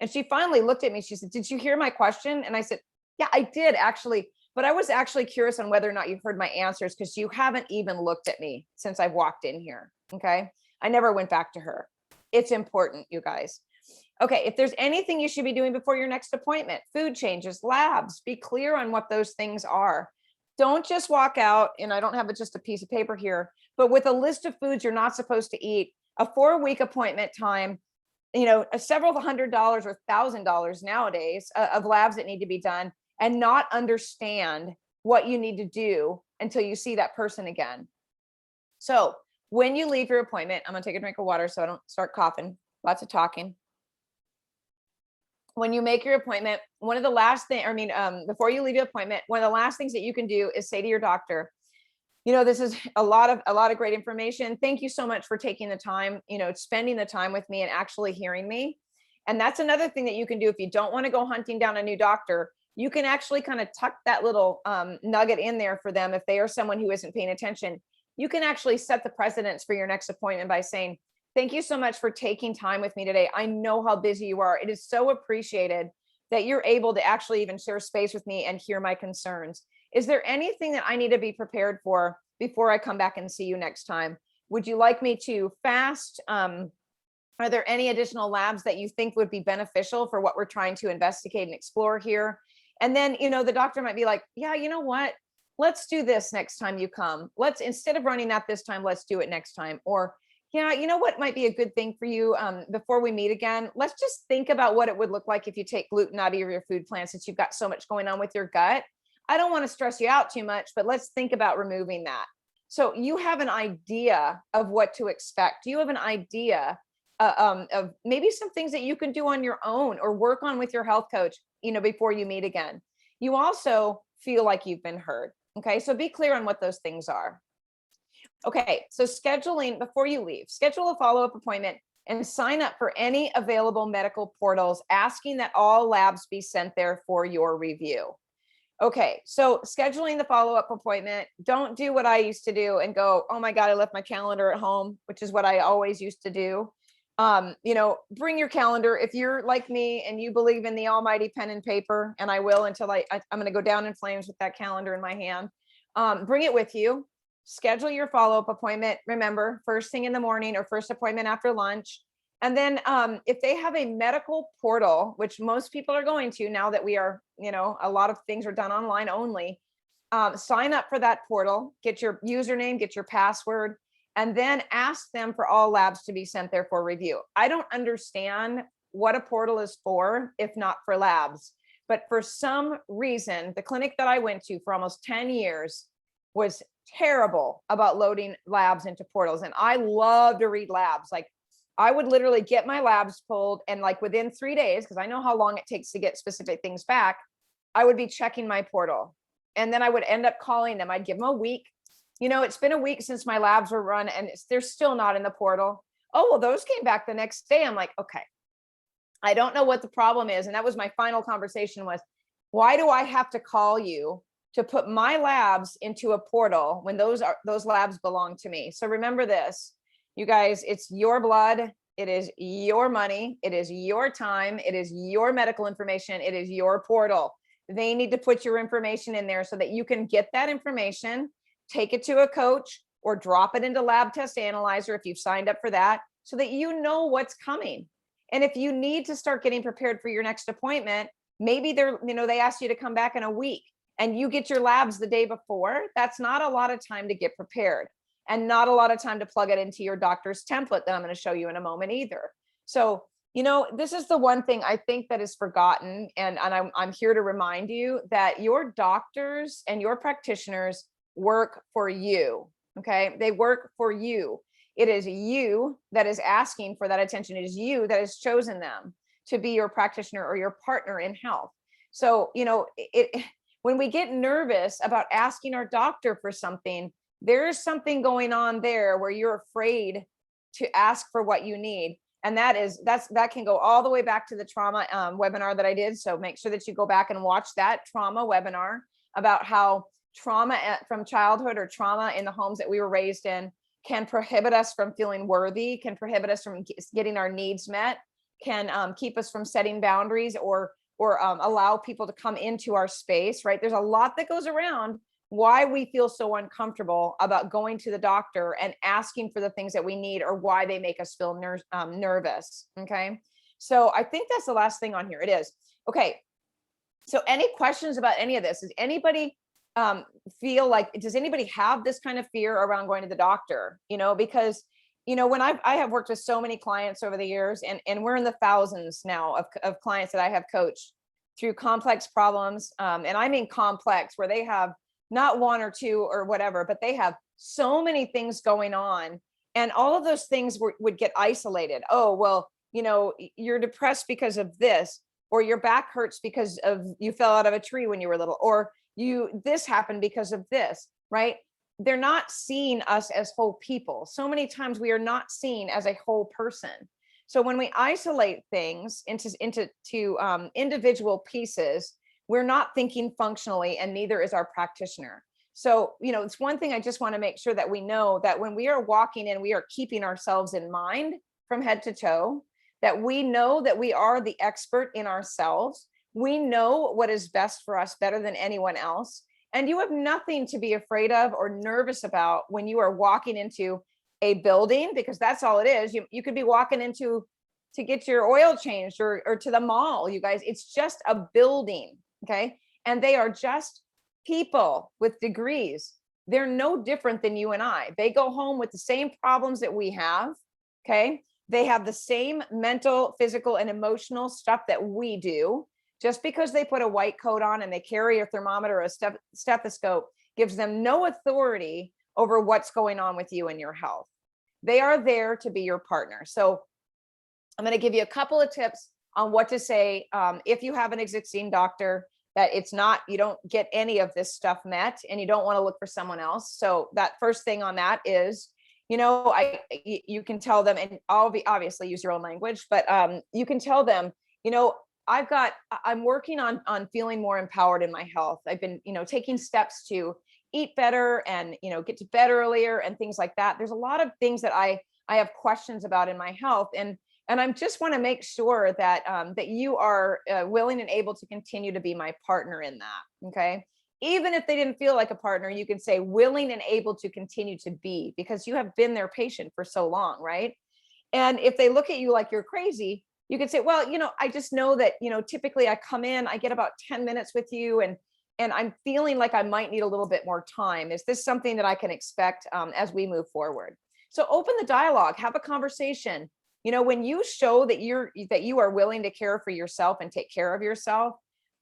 And she finally looked at me. She said, "Did you hear my question?" And I said, "Yeah, I did actually. But I was actually curious on whether or not you heard my answers, because you haven't even looked at me since I've walked in here." Okay. I never went back to her. It's important, you guys. Okay. If there's anything you should be doing before your next appointment, food changes, labs, be clear on what those things are. Don't just walk out, and I don't have just a piece of paper here, but with a list of foods you're not supposed to eat, a 4-week appointment time, several $100s or $1,000 nowadays of labs that need to be done, and not understand what you need to do until you see that person again. So when you leave your appointment, I'm going to take a drink of water so I don't start coughing, lots of talking. When you make your appointment, one of the last things, before you leave your appointment, one of the last things that you can do is say to your doctor, this is a lot of great information. Thank you so much for taking the time, spending the time with me and actually hearing me. And that's another thing that you can do. If you don't want to go hunting down a new doctor, you can actually kind of tuck that little nugget in there for them. If they are someone who isn't paying attention, you can actually set the precedence for your next appointment by saying, "Thank you so much for taking time with me today. I know how busy you are. It is so appreciated that you're able to actually even share space with me and hear my concerns. Is there anything that I need to be prepared for before I come back and see you next time? Would you like me to fast? Are there any additional labs that you think would be beneficial for what we're trying to investigate and explore here?" And then, the doctor might be like, "Yeah, you know what? let's do this next time you come. Let's, instead of running that this time, let's do it next time. Or, yeah, you know what might be a good thing for you, before we meet again? Let's just think about what it would look like if you take gluten out of your food plan, since you've got so much going on with your gut. I don't want to stress you out too much, but let's think about removing that. So you have an idea of what to expect. You have an idea of maybe some things that you can do on your own or work on with your health coach, before you meet again. You also feel like you've been heard. Okay, so be clear on what those things are. Okay, so scheduling before you leave, schedule a follow-up appointment and sign up for any available medical portals, asking that all labs be sent there for your review. Okay, so scheduling the follow-up appointment, don't do what I used to do and go, oh my God, I left my calendar at home, which is what I always used to do. Bring your calendar. If you're like me and you believe in the almighty pen and paper, and I will until I'm going to go down in flames with that calendar in my hand, bring it with you. Schedule your follow-up appointment. Remember, first thing in the morning or first appointment after lunch. And then if they have a medical portal, which most people are going to now that we are, a lot of things are done online only, sign up for that portal, get your username, get your password, and then ask them for all labs to be sent there for review. I don't understand what a portal is for, if not for labs. But for some reason, the clinic that I went to for almost 10 years was terrible about loading labs into portals. And I love to read labs. Like, I would literally get my labs pulled, and like within 3 days, because I know how long it takes to get specific things back, I would be checking my portal. And then I would end up calling them. I'd give them a week. It's been a week since my labs were run and they're still not in the portal. Oh, well, those came back the next day. I'm like, okay, I don't know what the problem is. And that was my final conversation was, why do I have to call you to put my labs into a portal when those labs belong to me? So remember this, you guys, it's your blood. It is your money. It is your time. It is your medical information. It is your portal. They need to put your information in there so that you can get that information, take it to a coach, or drop it into Lab Test Analyzer if you've signed up for that, so that you know what's coming. And if you need to start getting prepared for your next appointment, maybe they ask you to come back in a week and you get your labs the day before. That's not a lot of time to get prepared, and not a lot of time to plug it into your doctor's template that I'm going to show you in a moment either. So, this is the one thing I think that is forgotten. And I'm here to remind you that your doctors and your practitioners work for you. Okay. They work for you. It is you that is asking for that attention. It is you that has chosen them to be your practitioner or your partner in health. So, when we get nervous about asking our doctor for something, there's something going on there where you're afraid to ask for what you need. And that can go all the way back to the trauma webinar that I did. So make sure that you go back and watch that trauma webinar about how trauma from childhood or trauma in the homes that we were raised in can prohibit us from feeling worthy, can prohibit us from getting our needs met, can keep us from setting boundaries or allow people to come into our space, right? There's a lot that goes around why we feel so uncomfortable about going to the doctor and asking for the things that we need, or why they make us feel nervous. Okay. So I think that's the last thing on here. It is. Okay. So any questions about any of this? Does anybody feel like, does anybody have this kind of fear around going to the doctor? Because, when I have worked with so many clients over the years, and we're in the thousands now of clients that I have coached through complex problems. And I mean complex, where they have not one or two or whatever, but they have so many things going on, and all of those things would get isolated. Oh, well, you're depressed because of this, or your back hurts because of you fell out of a tree when you were little, or this happened because of this, right? They're not seeing us as whole people. So many times we are not seen as a whole person. So when we isolate things into individual pieces, we're not thinking functionally, and neither is our practitioner. So, it's one thing I just want to make sure that we know, that when we are walking in, we are keeping ourselves in mind from head to toe, that we know that we are the expert in ourselves. We know what is best for us better than anyone else. And you have nothing to be afraid of or nervous about when you are walking into a building, because that's all it is. You could be walking into to get your oil changed or to the mall, you guys. It's just a building. Okay. And they are just people with degrees. They're no different than you and I. They go home with the same problems that we have. Okay. They have the same mental, physical, and emotional stuff that we do. Just because they put a white coat on and they carry a thermometer or a stethoscope gives them no authority over what's going on with you and your health. They are there to be your partner. So I'm going to give you a couple of tips on what to say if you have an existing doctor, that it's not, you don't get any of this stuff met and you don't want to look for someone else. So that first thing on that is, you can tell them, and obviously use your own language, but you can tell them, I'm working on feeling more empowered in my health. I've been, taking steps to eat better and, get to bed earlier and things like that. There's a lot of things that I have questions about in my health. And I just want to make sure that that you are willing and able to continue to be my partner in that. Okay. Even if they didn't feel like a partner, you can say willing and able to continue to be, because you have been their patient for so long, right? And if they look at you like you're crazy, you can say, well, I just know that, typically I come in, I get about 10 minutes with you, and I'm feeling like I might need a little bit more time. Is this something that I can expect as we move forward? So open the dialogue, have a conversation. When you show that you are willing to care for yourself and take care of yourself,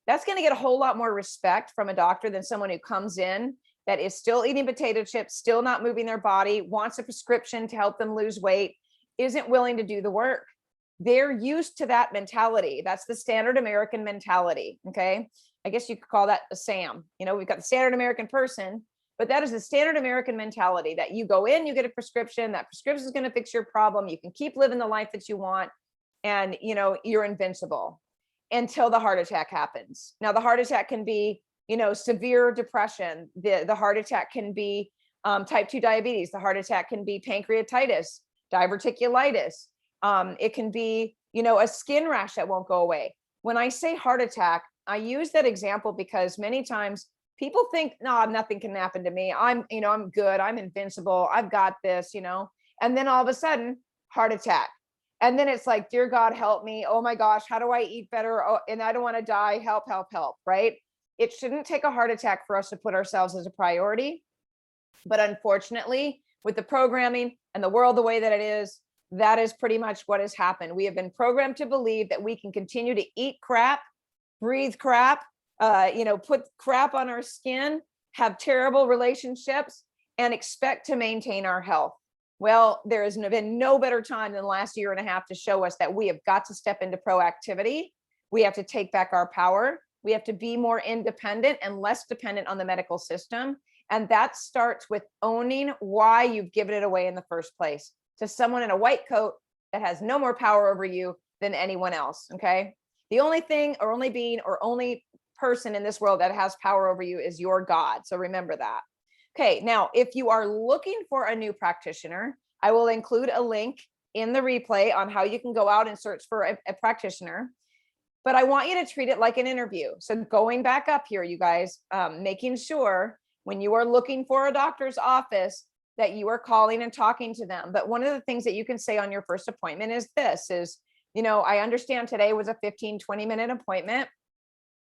that's going to get a whole lot more respect from a doctor than someone who comes in that is still eating potato chips, still not moving their body, wants a prescription to help them lose weight, isn't willing to do the work. They're used to that mentality. That's the standard American mentality. Okay. I guess you could call that a SAM. We've got the standard American person, but that is the standard American mentality that you go in, you get a prescription, that prescription is going to fix your problem. You can keep living the life that you want. And, you're invincible until the heart attack happens. Now, the heart attack can be, severe depression. The heart attack can be type 2 diabetes. The heart attack can be pancreatitis, diverticulitis. It can be, a skin rash that won't go away. When I say heart attack, I use that example because many times people think, no, nothing can happen to me. I'm good. I'm invincible. I've got this, and then all of a sudden, heart attack. And then it's like, dear God, help me. Oh my gosh, how do I eat better? Oh, and I don't want to die. Help, help, help, right? It shouldn't take a heart attack for us to put ourselves as a priority. But unfortunately, with the programming and the world the way that it is, that is pretty much what has happened. We have been programmed to believe that we can continue to eat crap, breathe crap, put crap on our skin, have terrible relationships, and expect to maintain our health. Well, there has been no better time than the last year and a half to show us that we have got to step into proactivity. We have to take back our power. We have to be more independent and less dependent on the medical system. And that starts with owning why you've given it away in the first place to someone in a white coat that has no more power over you than anyone else. Okay. The only thing or only being or only person in this world that has power over you is your God. So remember that. Okay, now, if you are looking for a new practitioner, I will include a link in the replay on how you can go out and search for a practitioner. But I want you to treat it like an interview. So going back up here, you guys, making sure when you are looking for a doctor's office that you are calling and talking to them. But one of the things that you can say on your first appointment is this, I understand today was a 15, 20-minute appointment.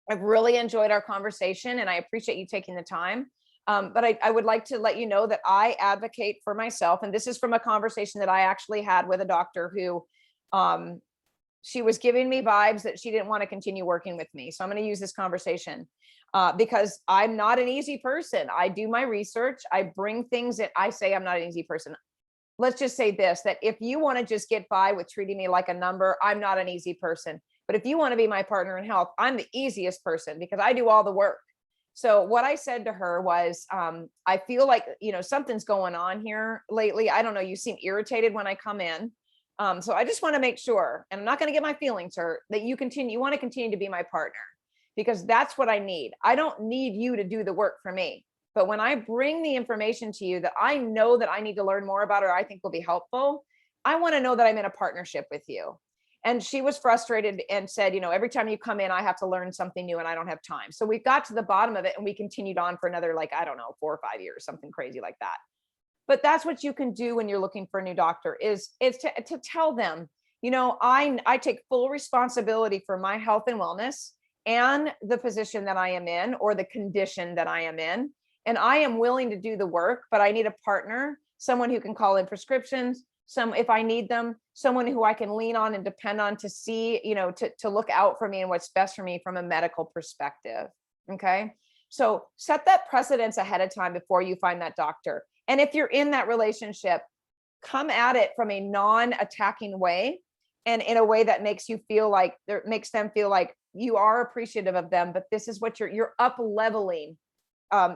I've really enjoyed our conversation and I appreciate you taking the time. But I would like to let you know that I advocate for myself. And this is from a conversation that I actually had with a doctor who she was giving me vibes that she didn't want to continue working with me. So I'm going to use this conversation because I'm not an easy person. I do my research. I bring things that I say I'm not an easy person. Let's just say this, that if you want to just get by with treating me like a number, I'm not an easy person. But if you want to be my partner in health, I'm the easiest person because I do all the work. So what I said to her was, I feel like, something's going on here lately. I don't know. You seem irritated when I come in. So I just want to make sure, and I'm not going to get my feelings hurt, that you want to continue to be my partner because that's what I need. I don't need you to do the work for me. But when I bring the information to you that I know that I need to learn more about or I think will be helpful, I want to know that I'm in a partnership with you. And she was frustrated and said, every time you come in, I have to learn something new and I don't have time. So we got to the bottom of it and we continued on for another, 4 or 5 years, something crazy like that. But that's what you can do when you're looking for a new doctor is to tell them, I take full responsibility for my health and wellness. and the position that I am in, or the condition that I am in. And I am willing to do the work, but I need a partner, someone who can call in prescriptions, if I need them, someone who I can lean on and depend on to see, to look out for me and what's best for me from a medical perspective. Okay. So set that precedence ahead of time before you find that doctor. And if you're in that relationship, come at it from a non-attacking way, and in a way that makes them feel like you are appreciative of them, but this is what you're up leveling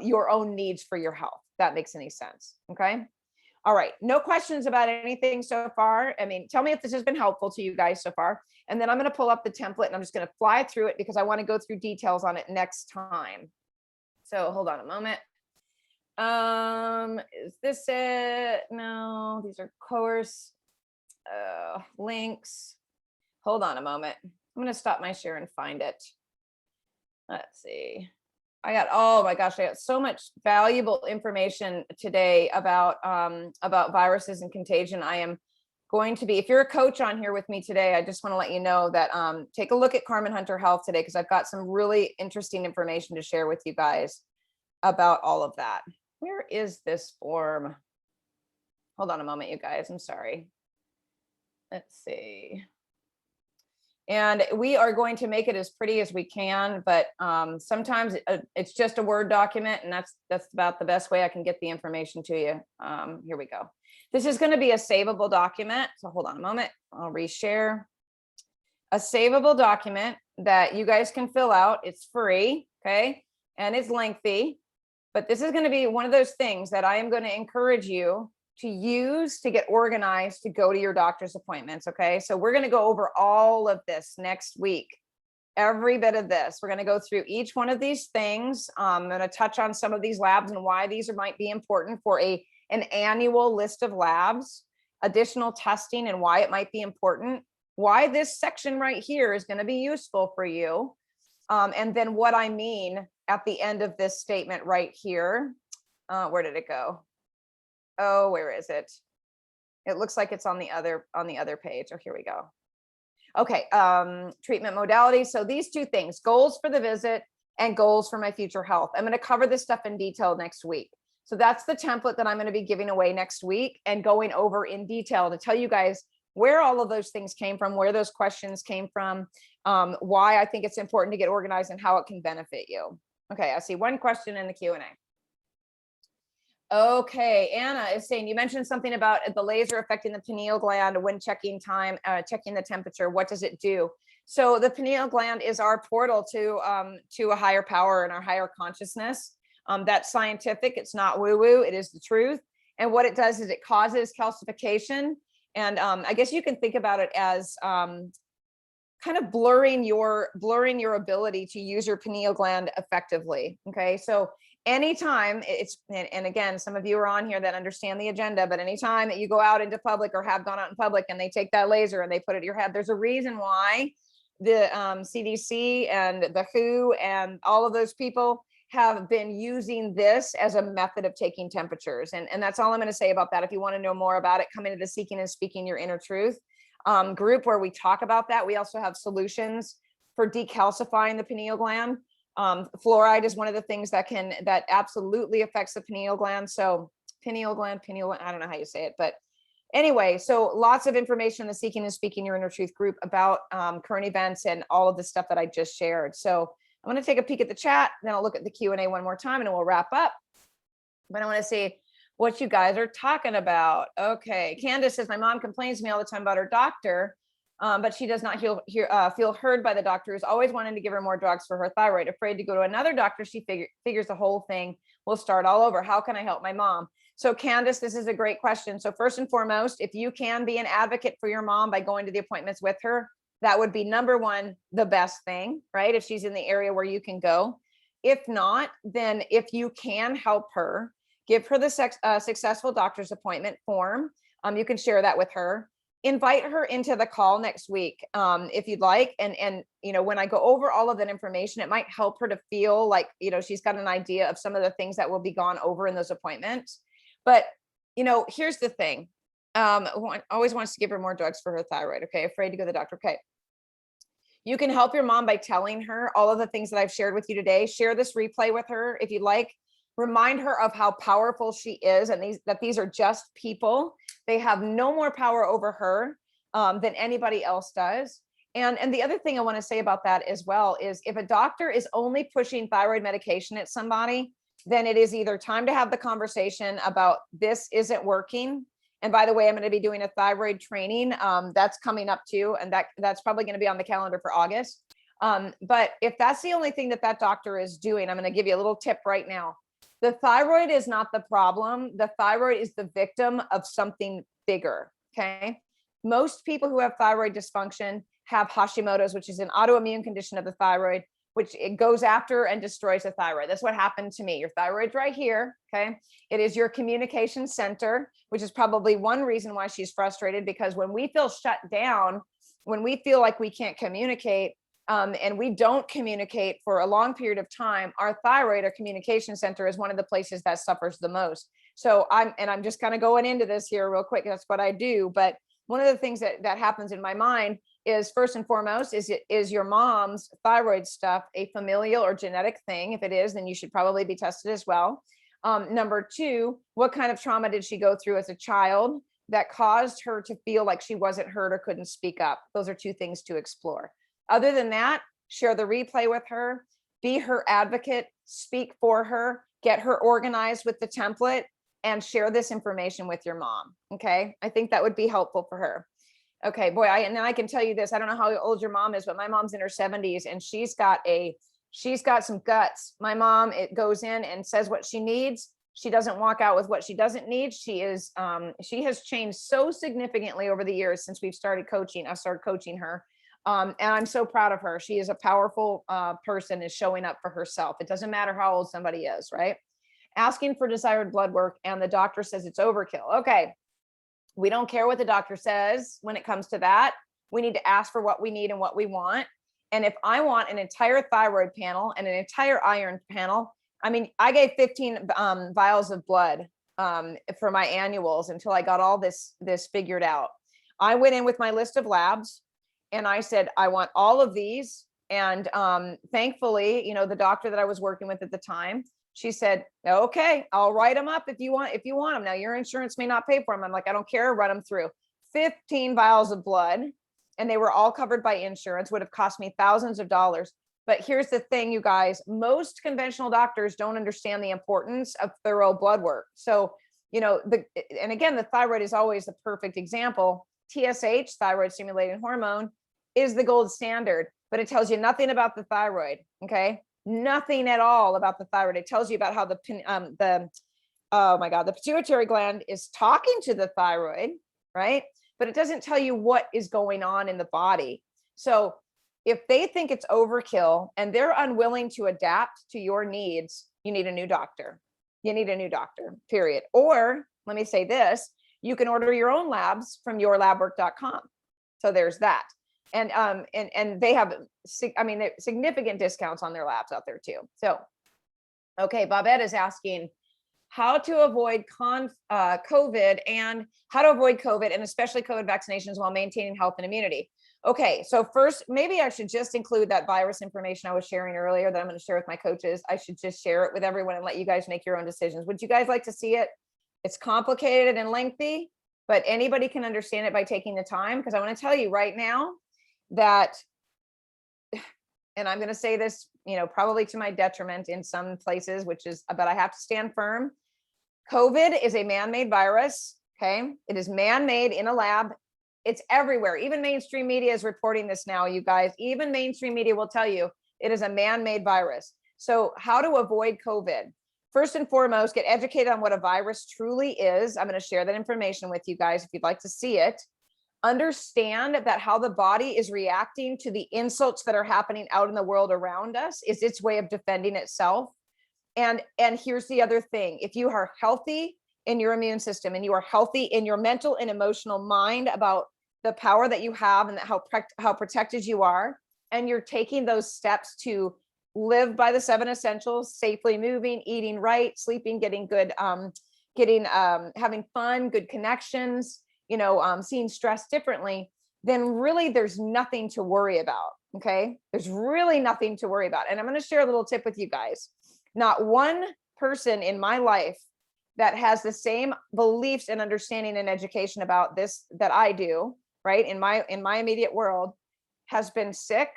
your own needs for your health. That makes any sense. Okay. All right. No questions about anything so far. I mean, tell me if this has been helpful to you guys so far. And then I'm going to pull up the template and I'm just going to fly through it because I want to go through details on it next time. So hold on a moment. Is this it? No, these are course links. Hold on a moment. I'm going to stop my share and find it. Let's see. Oh my gosh, I got so much valuable information today about viruses and contagion. I am going to be, if you're a coach on here with me today, I just want to let you know that take a look at Carmen Hunter Health today, because I've got some really interesting information to share with you guys about all of that. Where is this form? Hold on a moment, you guys. I'm sorry. Let's see. And we are going to make it as pretty as we can, but sometimes it's just a Word document, and that's about the best way I can get the information to you. Here we go. This is going to be a savable document. So hold on a moment. I'll reshare. A savable document that you guys can fill out. It's free, okay? And it's lengthy, but this is going to be one of those things that I am going to encourage you to use to get organized to go to your doctor's appointments. Okay. So we're going to go over all of this next week. Every bit of this, we're going to go through each one of these things. I'm going to touch on some of these labs and why these might be important for an annual list of labs, additional testing, and why it might be important, why this section right here is going to be useful for you. And then what I mean at the end of this statement right here. Where did it go? Oh, where is it? It looks like it's on the other page. Oh, here we go. Okay. Treatment modality. So these two things, goals for the visit and goals for my future health. I'm going to cover this stuff in detail next week. So that's the template that I'm going to be giving away next week and going over in detail to tell you guys where all of those things came from, where those questions came from, why I think it's important to get organized and how it can benefit you. Okay. I see one question in the Q&A. Okay, Anna is saying, you mentioned something about the laser affecting the pineal gland when checking the temperature. What does it do? So the pineal gland is our portal to a higher power and our higher consciousness. That's scientific. It's not woo-woo. It is the truth. And what it does is it causes calcification. And I guess you can think about it as kind of blurring your ability to use your pineal gland effectively. Okay, so anytime and again, some of you are on here that understand the agenda, but anytime that you go out into public or have gone out in public and they take that laser and they put it at your head, there's a reason why the CDC and the WHO and all of those people have been using this as a method of taking temperatures. And that's all I'm going to say about that. If you want to know more about it, come into the Seeking and Speaking Your Inner Truth group where we talk about that. We also have solutions for decalcifying the pineal gland. Fluoride is one of the things that absolutely affects the pineal gland. So pineal gland, I don't know how you say it, but anyway, so lots of information in the Seeking and Speaking Your Inner Truth group about current events and all of the stuff that I just shared. So I'm going to take a peek at the chat, then I'll look at the Q&A one more time and then we'll wrap up. But I want to see what you guys are talking about. Okay. Candace says, my mom complains to me all the time about her doctor, but she does not feel heard by the doctor, who's always wanting to give her more drugs for her thyroid. Afraid to go to another doctor, she figures the whole thing will start all over. How can I help my mom? So Candace, this is a great question. So first and foremost, if you can be an advocate for your mom by going to the appointments with her, that would be number one, the best thing, right? If she's in the area where you can go. If not, then if you can help her, give her the successful doctor's appointment form. You can share that with her. Invite her into the call next week if you'd like. And when I go over all of that information, it might help her to feel like, she's got an idea of some of the things that will be gone over in those appointments. But, here's the thing. Always wants to give her more drugs for her thyroid. Okay. Afraid to go to the doctor. Okay. You can help your mom by telling her all of the things that I've shared with you today. Share this replay with her if you'd like. Remind her of how powerful she is, and that these are just people. They have no more power over her than anybody else does. And the other thing I want to say about that as well is, if a doctor is only pushing thyroid medication at somebody, then it is either time to have the conversation about this isn't working. And by the way, I'm going to be doing a thyroid training that's coming up too, and that's probably going to be on the calendar for August. But if that's the only thing that doctor is doing, I'm going to give you a little tip right now. The thyroid is not the problem. The thyroid is the victim of something bigger. Okay. Most people who have thyroid dysfunction have Hashimoto's, which is an autoimmune condition of the thyroid, which it goes after and destroys the thyroid. That's what happened to me. Your thyroid's right here. Okay. It is your communication center, which is probably one reason why she's frustrated, because when we feel shut down, when we feel like we can't communicate, and we don't communicate for a long period of time, our thyroid, our communication center, is one of the places that suffers the most. So I'm just kind of going into this here real quick. That's what I do. But one of the things that happens in my mind is, first and foremost, is your mom's thyroid stuff a familial or genetic thing? If it is, then you should probably be tested as well. Number two, what kind of trauma did she go through as a child that caused her to feel like she wasn't heard or couldn't speak up? Those are two things to explore. Other than that, share the replay with her, be her advocate, speak for her, get her organized with the template, and share this information with your mom. Okay. I think that would be helpful for her. Okay, boy, and then I can tell you this. I don't know how old your mom is, but my mom's in her 70s, and she's got some guts. My mom, it goes in and says what she needs. She doesn't walk out with what she doesn't need. She has changed so significantly over the years since we've started coaching. I started coaching her. And I'm so proud of her. She is a powerful person, is showing up for herself. It doesn't matter how old somebody is, right? Asking for desired blood work, and the doctor says it's overkill. Okay. We don't care what the doctor says when it comes to that. We need to ask for what we need and what we want. And if I want an entire thyroid panel and an entire iron panel, I mean, I gave 15 vials of blood for my annuals until I got all this figured out. I went in with my list of labs and I said, I want all of these. And thankfully, the doctor that I was working with at the time, she said, okay, I'll write them up if you want them. Now, your insurance may not pay for them. I'm like, I don't care, run them through. 15 vials of blood, and they were all covered by insurance, would have cost me thousands of dollars. But here's the thing, you guys, most conventional doctors don't understand the importance of thorough blood work. So, and again, the thyroid is always the perfect example. TSH, thyroid stimulating hormone, is the gold standard, but it tells you nothing about the thyroid. Okay. Nothing at all about the thyroid. It tells you about how the pituitary gland is talking to the thyroid, right? But it doesn't tell you what is going on in the body. So if they think it's overkill and they're unwilling to adapt to your needs, you need a new doctor. You need a new doctor, period. Or let me say this, you can order your own labs from yourlabwork.com. So there's that. And they have, significant discounts on their labs out there too. So, okay, Bobette is asking how to avoid COVID and especially COVID vaccinations while maintaining health and immunity. Okay, so first, maybe I should just include that virus information I was sharing earlier that I'm going to share with my coaches. I should just share it with everyone and let you guys make your own decisions. Would you guys like to see it? It's complicated and lengthy, but anybody can understand it by taking the time, because I want to tell you right now that, and I'm going to say this, probably to my detriment in some places, but I have to stand firm. COVID is a man-made virus. Okay. It is man-made in a lab. It's everywhere. Even mainstream media is reporting this now, you guys. Even mainstream media will tell you it is a man-made virus. So how to avoid COVID? First and foremost, get educated on what a virus truly is. I'm going to share that information with you guys if you'd like to see it. Understand that how the body is reacting to the insults that are happening out in the world around us is its way of defending itself. And here's the other thing. If you are healthy in your immune system and you are healthy in your mental and emotional mind about the power that you have and how protected you are, and you're taking those steps to live by the 7 essentials, safely moving, eating right, sleeping, getting good, having fun, good connections, seeing stress differently, then really there's nothing to worry about. Okay. There's really nothing to worry about. And I'm going to share a little tip with you guys. Not one person in my life that has the same beliefs and understanding and education about this that I do, right? In my immediate world, has been sick,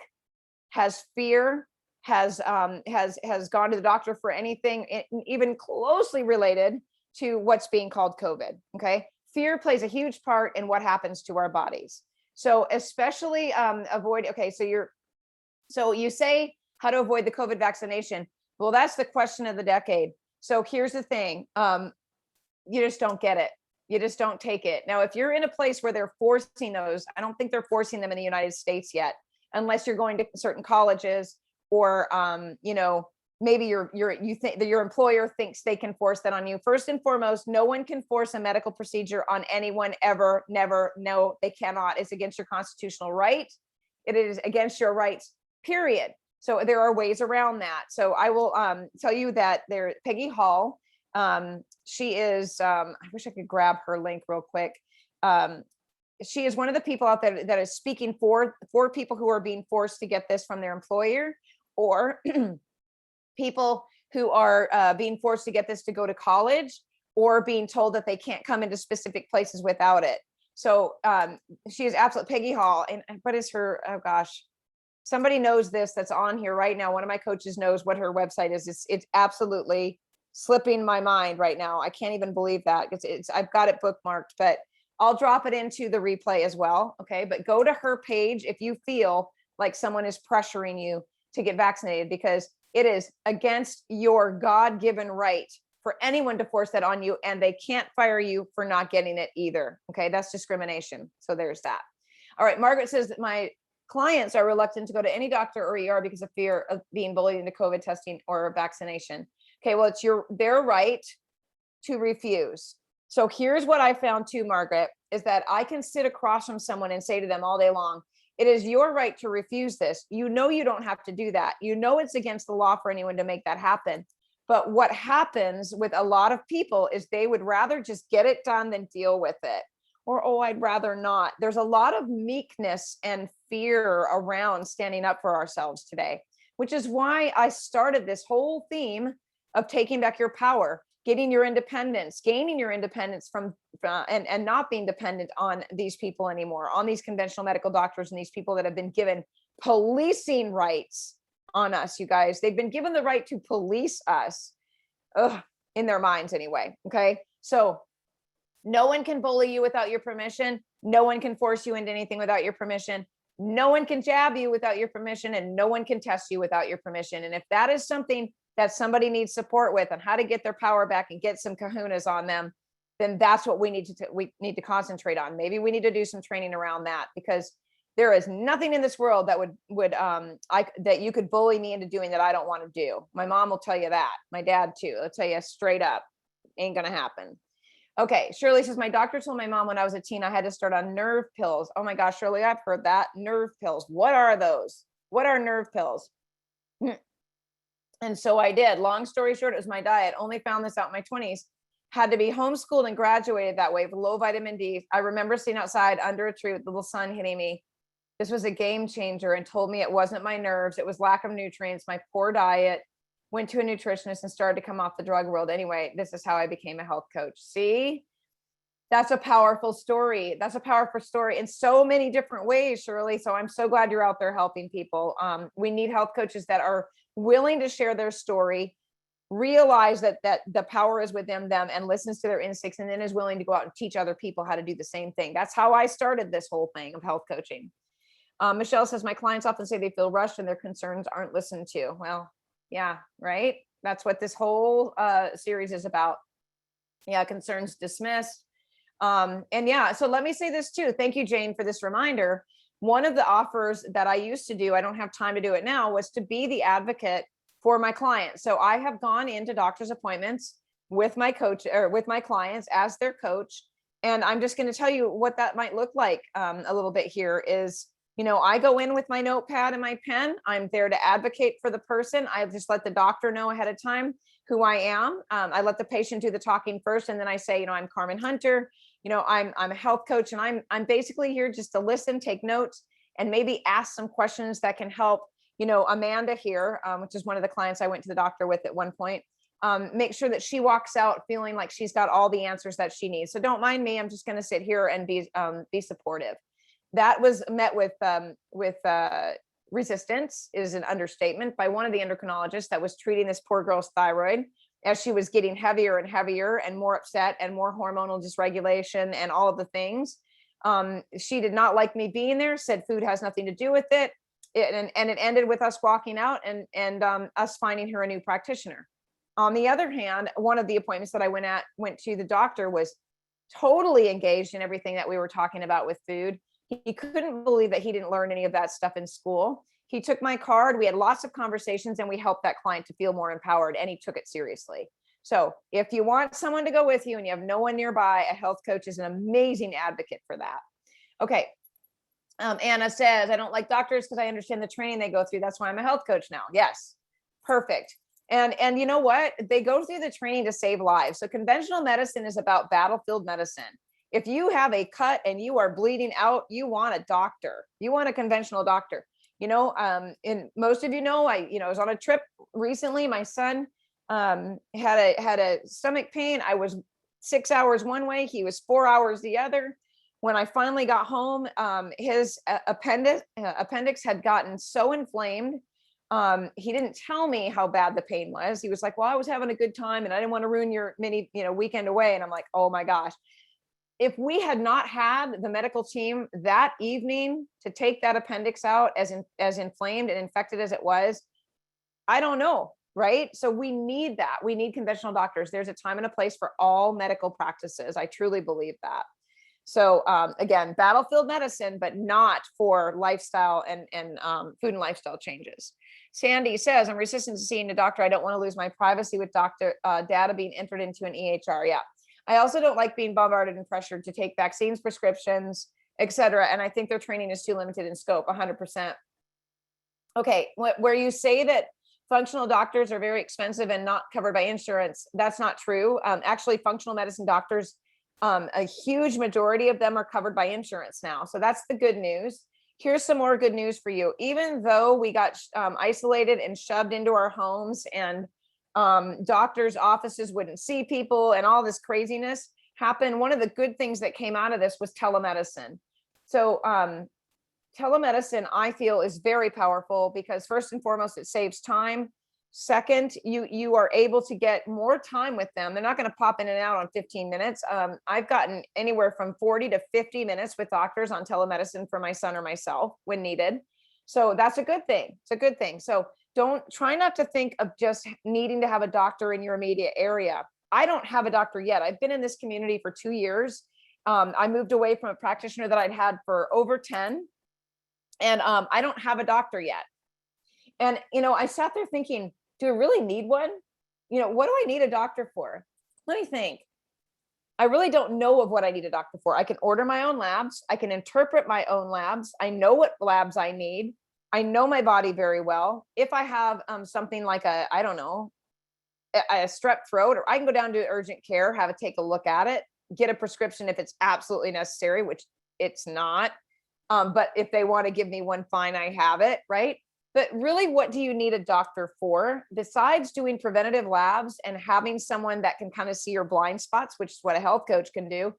has fear, has gone to the doctor for anything even closely related to what's being called COVID. Okay. Fear plays a huge part in what happens to our bodies. So especially avoid, okay, so you say how to avoid the COVID vaccination. Well, that's the question of the decade. So here's the thing. You just don't get it. You just don't take it. Now, if you're in a place where they're forcing those, I don't think they're forcing them in the United States yet, unless you're going to certain colleges or, maybe you think that your employer thinks they can force that on you. First and foremost, no one can force a medical procedure on anyone ever, never. No, they cannot. It's against your constitutional right. It is against your rights, period. So there are ways around that. So I will tell you that Peggy Hall, she is, I wish I could grab her link real quick. She is one of the people out there that is speaking for people who are being forced to get this from their employer, or people who are being forced to get this to go to college, or being told that they can't come into specific places without it. So she is absolutely Peggy Hall. And what is her, oh gosh, somebody knows this that's on here right now. One of my coaches knows what her website is. It's absolutely slipping my mind right now. I can't even believe that. I've got it bookmarked, but I'll drop it into the replay as well. Okay. But go to her page if you feel like someone is pressuring you to get vaccinated, because it is against your God-given right for anyone to force that on you, and they can't fire you for not getting it either. Okay. That's discrimination. So there's that. All right. Margaret says that my clients are reluctant to go to any doctor or ER because of fear of being bullied into COVID testing or vaccination. Okay. Well, it's their right to refuse. So here's what I found too, Margaret, is that I can sit across from someone and say to them all day long, it is your right to refuse this. You know, you don't have to do that. You know, it's against the law for anyone to make that happen. But what happens with a lot of people is they would rather just get it done than deal with it. Or, oh, I'd rather not. There's a lot of meekness and fear around standing up for ourselves today, which is why I started this whole theme of taking back your power, getting your independence, gaining your independence from and not being dependent on these people anymore, on these conventional medical doctors and these people that have been given policing rights on us, you guys. They've been given the right to police us, in their minds anyway. Okay. So no one can bully you without your permission. No one can force you into anything without your permission. No one can jab you without your permission, and no one can test you without your permission. And if that is something that somebody needs support with on how to get their power back and get some kahunas on them, then that's what we need to concentrate on. Maybe we need to do some training around that, because there is nothing in this world that that you could bully me into doing that I don't want to do. My mom will tell you that. My dad too. I'll tell you straight up, ain't gonna happen. Okay, Shirley says, my doctor told my mom when I was a teen I had to start on nerve pills. Oh my gosh, Shirley, I've heard that. Nerve pills. What are those? What are nerve pills? And so I did. Long story short, it was my diet. Only found this out in my 20s. Had to be homeschooled and graduated that way with low vitamin D. I remember sitting outside under a tree with the little sun hitting me. This was a game changer, and told me it wasn't my nerves. It was lack of nutrients, my poor diet. Went to a nutritionist and started to come off the drug world. Anyway, this is how I became a health coach. See, that's a powerful story. That's a powerful story in so many different ways, Shirley. So I'm so glad you're out there helping people. We need health coaches that are willing to share their story, realize that the power is within them, and listens to their instincts, and then is willing to go out and teach other people how to do the same thing. That's how I started this whole thing of health coaching. Michelle says, my clients often say they feel rushed and their concerns aren't listened to. Well, yeah, right. That's what this whole series is about. Yeah, concerns dismissed. And yeah, so let me say this too. Thank you, Jane, for this reminder. One of the offers that I used to do, I don't have time to do it now, was to be the advocate for my clients. So I have gone into doctor's appointments with my coach, or with my clients as their coach. And I'm just going to tell you what that might look like a little bit here is, I go in with my notepad and my pen. I'm there to advocate for the person. I just let the doctor know ahead of time who I am. I let the patient do the talking first. And then I say, I'm Carmen Hunter. I'm a health coach, and I'm basically here just to listen, take notes, and maybe ask some questions that can help, Amanda here, which is one of the clients I went to the doctor with at one point, make sure that she walks out feeling like she's got all the answers that she needs. So don't mind me. I'm just going to sit here and be supportive. That was met with resistance is an understatement by one of the endocrinologists that was treating this poor girl's thyroid as she was getting heavier and heavier and more upset and more hormonal dysregulation and all of the things. She did not like me being there, said food has nothing to do with it. And it ended with us walking out and us finding her a new practitioner. On the other hand, one of the appointments that I went to the doctor was totally engaged in everything that we were talking about with food. He couldn't believe that he didn't learn any of that stuff in school. He took my card. We had lots of conversations and we helped that client to feel more empowered, and he took it seriously. So if you want someone to go with you and you have no one nearby, a health coach is an amazing advocate for that. Okay. Anna says, I don't like doctors because I understand the training they go through. That's why I'm a health coach now. Yes. Perfect. And you know what? They go through the training to save lives. So conventional medicine is about battlefield medicine. If you have a cut and you are bleeding out, you want a doctor. You want a conventional doctor. And most of I was on a trip recently. My son had a stomach pain. I was 6 hours one way. He was 4 hours the other. When I finally got home, his appendix had gotten so inflamed. He didn't tell me how bad the pain was. He was like, well, I was having a good time and I didn't want to ruin your mini, weekend away. And I'm like, oh my gosh. If we had not had the medical team that evening to take that appendix out as inflamed and infected as it was, I don't know. Right. So we need that. We need conventional doctors. There's a time and a place for all medical practices. I truly believe that. So again, battlefield medicine, but not for lifestyle and food and lifestyle changes. Sandy says, I'm resistant to seeing a doctor. I don't want to lose my privacy with doctor data being entered into an EHR. Yeah. I also don't like being bombarded and pressured to take vaccines, prescriptions, et cetera. And I think their training is too limited in scope, 100%. Okay, where you say that functional doctors are very expensive and not covered by insurance, that's not true. Actually, functional medicine doctors, a huge majority of them are covered by insurance now. So that's the good news. Here's some more good news for you. Even though we got isolated and shoved into our homes and doctors' offices wouldn't see people and all this craziness happened, one of the good things that came out of this was telemedicine. So telemedicine, I feel, is very powerful because first and foremost, it saves time. Second, you are able to get more time with them. They're not going to pop in and out on 15 minutes. I've gotten anywhere from 40 to 50 minutes with doctors on telemedicine for my son or myself when needed. So that's a good thing. It's a good thing. So try not to think of just needing to have a doctor in your immediate area. I don't have a doctor yet. I've been in this community for 2 years. I moved away from a practitioner that I'd had for over 10. And I don't have a doctor yet. And, I sat there thinking, do I really need one? What do I need a doctor for? Let me think. I really don't know of what I need a doctor for. I can order my own labs. I can interpret my own labs. I know what labs I need. I know my body very well. If I have something like a strep throat, or I can go down to urgent care, take a look at it, get a prescription if it's absolutely necessary, which it's not. But if they want to give me one, fine, I have it, right? But really, what do you need a doctor for besides doing preventative labs and having someone that can kind of see your blind spots, which is what a health coach can do?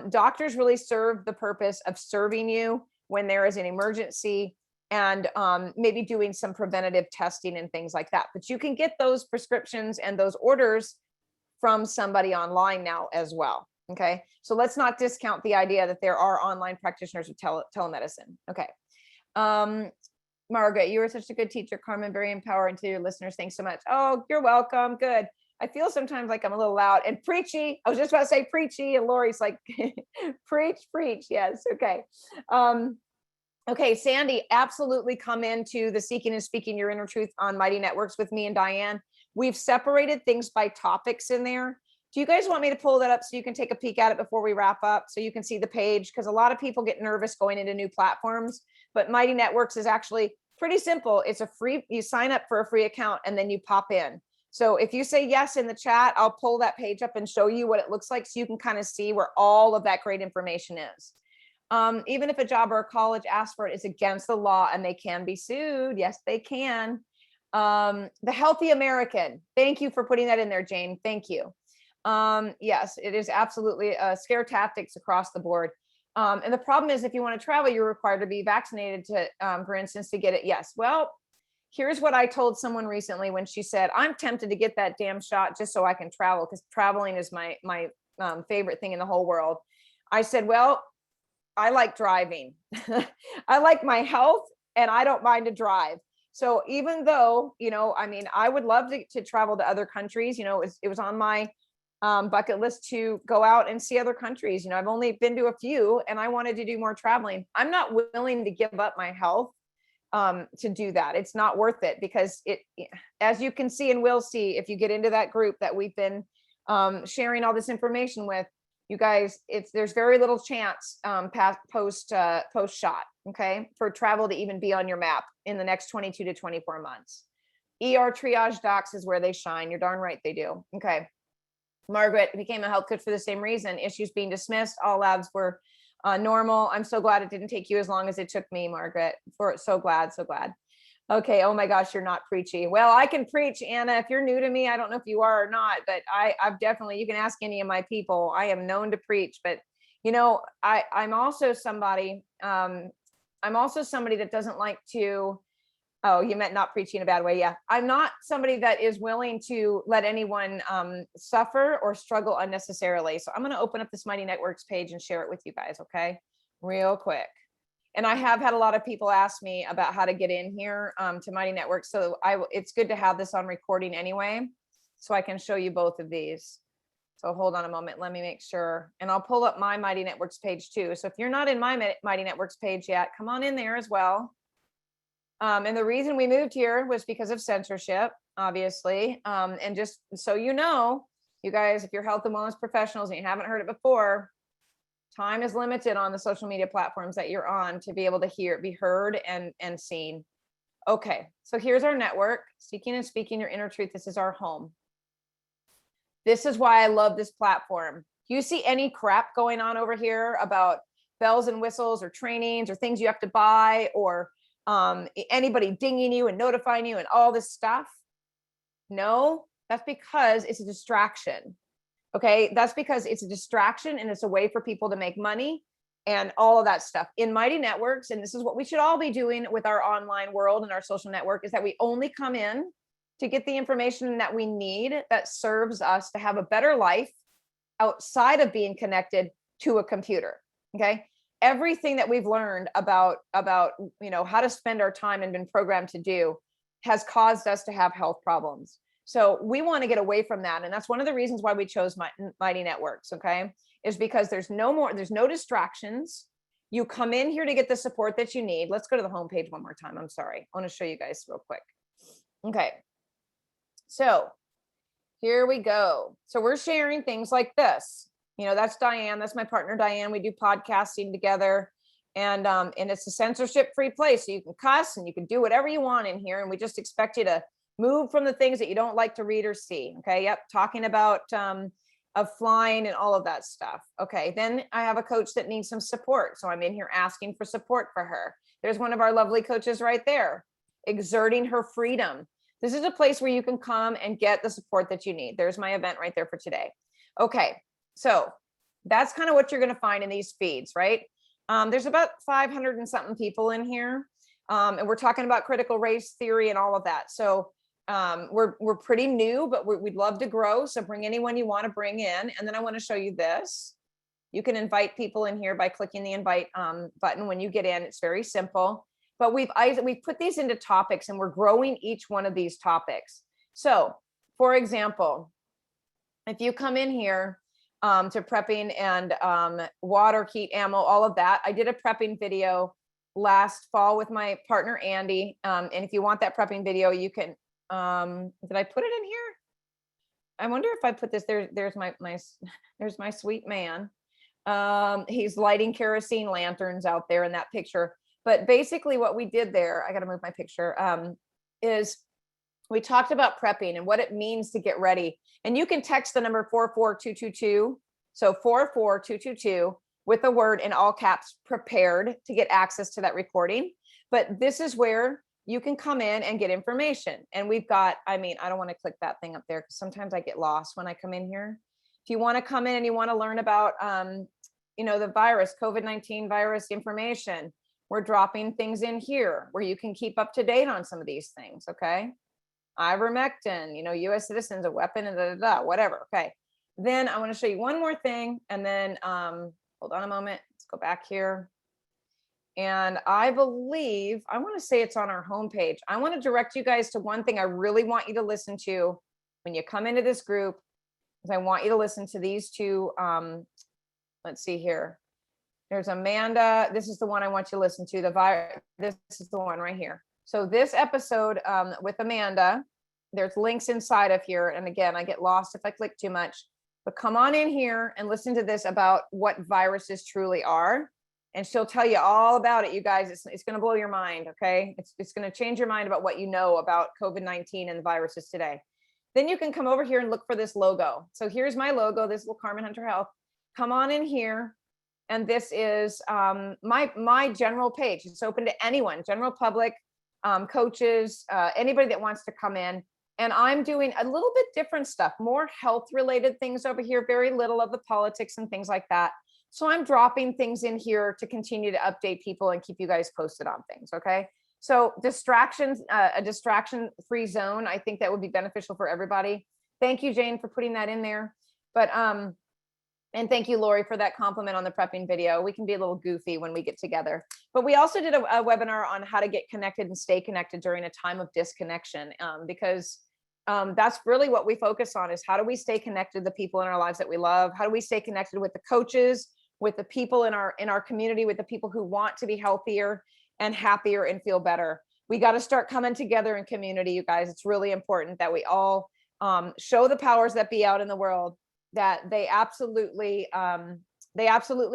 Doctors really serve the purpose of serving you when there is an emergency and maybe doing some preventative testing and things like that. But you can get those prescriptions and those orders from somebody online now as well. Okay, so let's not discount the idea that there are online practitioners with telemedicine. Okay. Margaret, you were such a good teacher, Carmen, very empowering to your listeners. Thanks so much. Oh, you're welcome. Good. I feel sometimes like I'm a little loud and preachy. I was just about to say preachy, and Lori's like, preach. Yes. Okay. Okay, Sandy, absolutely come into the Seeking and Speaking Your Inner Truth on Mighty Networks with me and Diane. We've separated things by topics in there. Do you guys want me to pull that up so you can take a peek at it before we wrap up so you can see the page? Because a lot of people get nervous going into new platforms, but Mighty Networks is actually pretty simple. It's you sign up for a free account and then you pop in. So if you say yes in the chat, I'll pull that page up and show you what it looks like so you can kind of see where all of that great information is. Even if a job or a college asks for it, it's against the law and they can be sued. Yes, they can. The Healthy American. Thank you for putting that in there, Jane. Thank you. Yes, it is absolutely scare tactics across the board. And the problem is, if you want to travel, you're required to be vaccinated to, for instance, to get it. Yes. Well, here's what I told someone recently when she said, I'm tempted to get that damn shot just so I can travel, because traveling is my favorite thing in the whole world. I said, well, I like driving. I like my health and I don't mind to drive. So even though, I mean, I would love to travel to other countries, it was on my bucket list to go out and see other countries. I've only been to a few and I wanted to do more traveling. I'm not willing to give up my health to do that. It's not worth it, because as you can see and will see, if you get into that group that we've been sharing all this information with, you guys, there's very little chance post shot, okay, for travel to even be on your map in the next 22 to 24 months. ER triage docs is where they shine. You're darn right they do. Okay. Margaret became a health coach for the same reason. Issues being dismissed. All labs were normal. I'm so glad it didn't take you as long as it took me, Margaret. So glad. Okay. Oh my gosh, you're not preachy. Well, I can preach, Anna. If you're new to me, I don't know if you are or not, but I've definitely, you can ask any of my people. I am known to preach, but I'm also somebody that doesn't like to, oh, you meant not preaching in a bad way. Yeah. I'm not somebody that is willing to let anyone suffer or struggle unnecessarily. So I'm going to open up this Mighty Networks page and share it with you guys. Okay. Real quick. And I have had a lot of people ask me about how to get in here to Mighty Networks. So it's good to have this on recording anyway, so I can show you both of these. So hold on a moment. Let me make sure. And I'll pull up my Mighty Networks page too. So if you're not in my Mighty Networks page yet, come on in there as well. And the reason we moved here was because of censorship, obviously. And just so you know, you guys, if you're health and wellness professionals and you haven't heard it before, time is limited on the social media platforms that you're on to be able to be heard and seen. Okay, so here's our network, Seeking and Speaking Your Inner Truth. This is our home. This is why I love this platform. Do you see any crap going on over here about bells and whistles or trainings or things you have to buy, or anybody dinging you and notifying you and all this stuff? No, that's because it's a distraction. Okay, that's because it's a distraction and it's a way for people to make money and all of that stuff. In Mighty Networks, and this is what we should all be doing with our online world and our social network, is that we only come in to get the information that we need that serves us to have a better life outside of being connected to a computer. Okay, everything that we've learned about how to spend our time and been programmed to do has caused us to have health problems. So we want to get away from that. And that's one of the reasons why we chose Mighty Networks. Okay. Is because there's no distractions. You come in here to get the support that you need. Let's go to the homepage one more time. I'm sorry. I want to show you guys real quick. Okay. So here we go. So we're sharing things like this. That's Diane. That's my partner, Diane. We do podcasting together. And it's a censorship-free place. So you can cuss and you can do whatever you want in here. And we just expect you to move from the things that you don't like to read or see. Okay. Yep. Talking about of flying and all of that stuff. Okay. Then I have a coach that needs some support. So I'm in here asking for support for her. There's one of our lovely coaches right there, exerting her freedom. This is a place where you can come and get the support that you need. There's my event right there for today. Okay. So that's kind of what you're going to find in these feeds, right? There's about 500 and something people in here. And we're talking about critical race theory and all of that. So we're pretty new, but we'd love to grow. So bring anyone you want to bring in. And then I want to show you this. You can invite people in here by clicking the invite button when you get in. It's very simple, but we've put these into topics and we're growing each one of these topics. So for example, if you come in here to prepping and water, heat, ammo, all of that, I did a prepping video last fall with my partner, Andy. And if you want that prepping video, you can, did I put it in here? I wonder if I put this there. There's my sweet man. He's lighting kerosene lanterns out there in that picture. But basically what we did there, I got to move my picture, is we talked about prepping and what it means to get ready. And you can text the number 44222. So 44222. with the word in all caps prepared to get access to that recording. But this is where you can come in and get information. And we've got, I mean, I don't want to click that thing up there because sometimes I get lost when I come in here. If you want to come in and you want to learn about, the virus, COVID-19 virus information, we're dropping things in here where you can keep up to date on some of these things. Okay. Ivermectin, US citizens, a weapon, and whatever. Okay. Then I want to show you one more thing. And then, hold on a moment. Let's go back here. And I believe, I want to say it's on our homepage. I want to direct you guys to one thing I really want you to listen to when you come into this group, because I want you to listen to these two. Let's see here. There's Amanda. This is the one I want you to listen to. This is the one right here. So this episode with Amanda, there's links inside of here. And again, I get lost if I click too much, but come on in here and listen to this about what viruses truly are. And she'll tell you all about it, you guys. It's going to blow your mind, okay? It's going to change your mind about what you know about COVID-19 and the viruses today. Then you can come over here and look for this logo. So here's my logo. This is Carmen Hunter Health. Come on in here. And this is my general page. It's open to anyone, general public, coaches, anybody that wants to come in. And I'm doing a little bit different stuff, more health related things over here, very little of the politics and things like that. So I'm dropping things in here to continue to update people and keep you guys posted on things. Okay. So distractions, a distraction-free zone. I think that would be beneficial for everybody. Thank you, Jane, for putting that in there. But, and thank you, Lori, for that compliment on the prepping video. We can be a little goofy when we get together. But we also did a webinar on how to get connected and stay connected during a time of disconnection, because that's really what we focus on, is how do we stay connected to the people in our lives that we love? How do we stay connected with the coaches, with the people in our community, with the people who want to be healthier and happier and feel better? We got to start coming together in community, you guys. It's really important that we all show the powers that be out in the world that they absolutely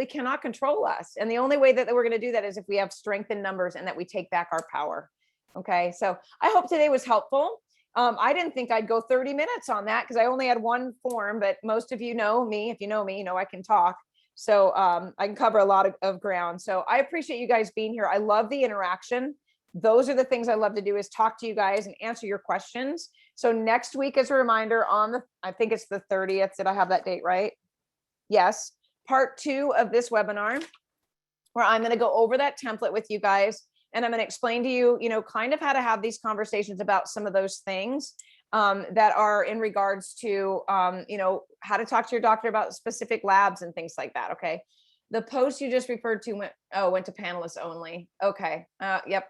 cannot control us. And the only way that we're going to do that is if we have strength in numbers and that we take back our power. Okay. So I hope today was helpful. I didn't think I'd go 30 minutes on that because I only had one form, but most of you know me. If you know me, you know I can talk. So I can cover a lot of ground. So I appreciate you guys being here. I love the interaction. Those are the things I love to do, is talk to you guys and answer your questions. So next week, as a reminder, I think it's the 30th. Did I have that date right? Yes. Part 2 of this webinar, where I'm going to go over that template with you guys. And I'm going to explain to you, kind of how to have these conversations about some of those things that are in regards to, how to talk to your doctor about specific labs and things like that. Okay. The post you just referred to went to panelists only. Okay. Yep.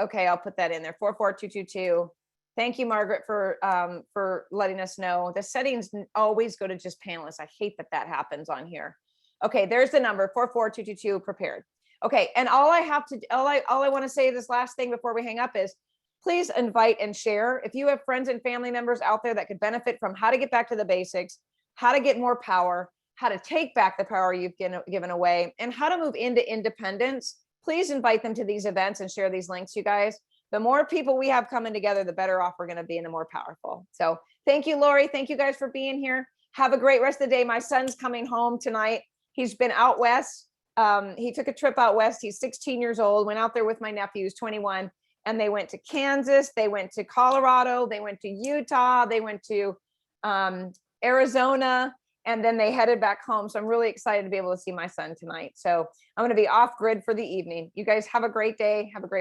Okay. I'll put that in there. 44222. Thank you, Margaret, for letting us know. The settings always go to just panelists. I hate that happens on here. Okay. There's the number 44222 prepared. Okay. And all I want to say this last thing before we hang up is, please invite and share. If you have friends and family members out there that could benefit from how to get back to the basics, how to get more power, how to take back the power you've given away, and how to move into independence, please invite them to these events and share these links, you guys. The more people we have coming together, the better off we're going to be and the more powerful. So thank you, Lori. Thank you guys for being here. Have a great rest of the day. My son's coming home tonight. He's been out west. He took a trip out west. He's 16 years old, went out there with my nephews, 21. And they went to Kansas, they went to Colorado, they went to Utah, they went to Arizona, and then they headed back home. So I'm really excited to be able to see my son tonight. So I'm going to be off grid for the evening. You guys have a great day. Have a great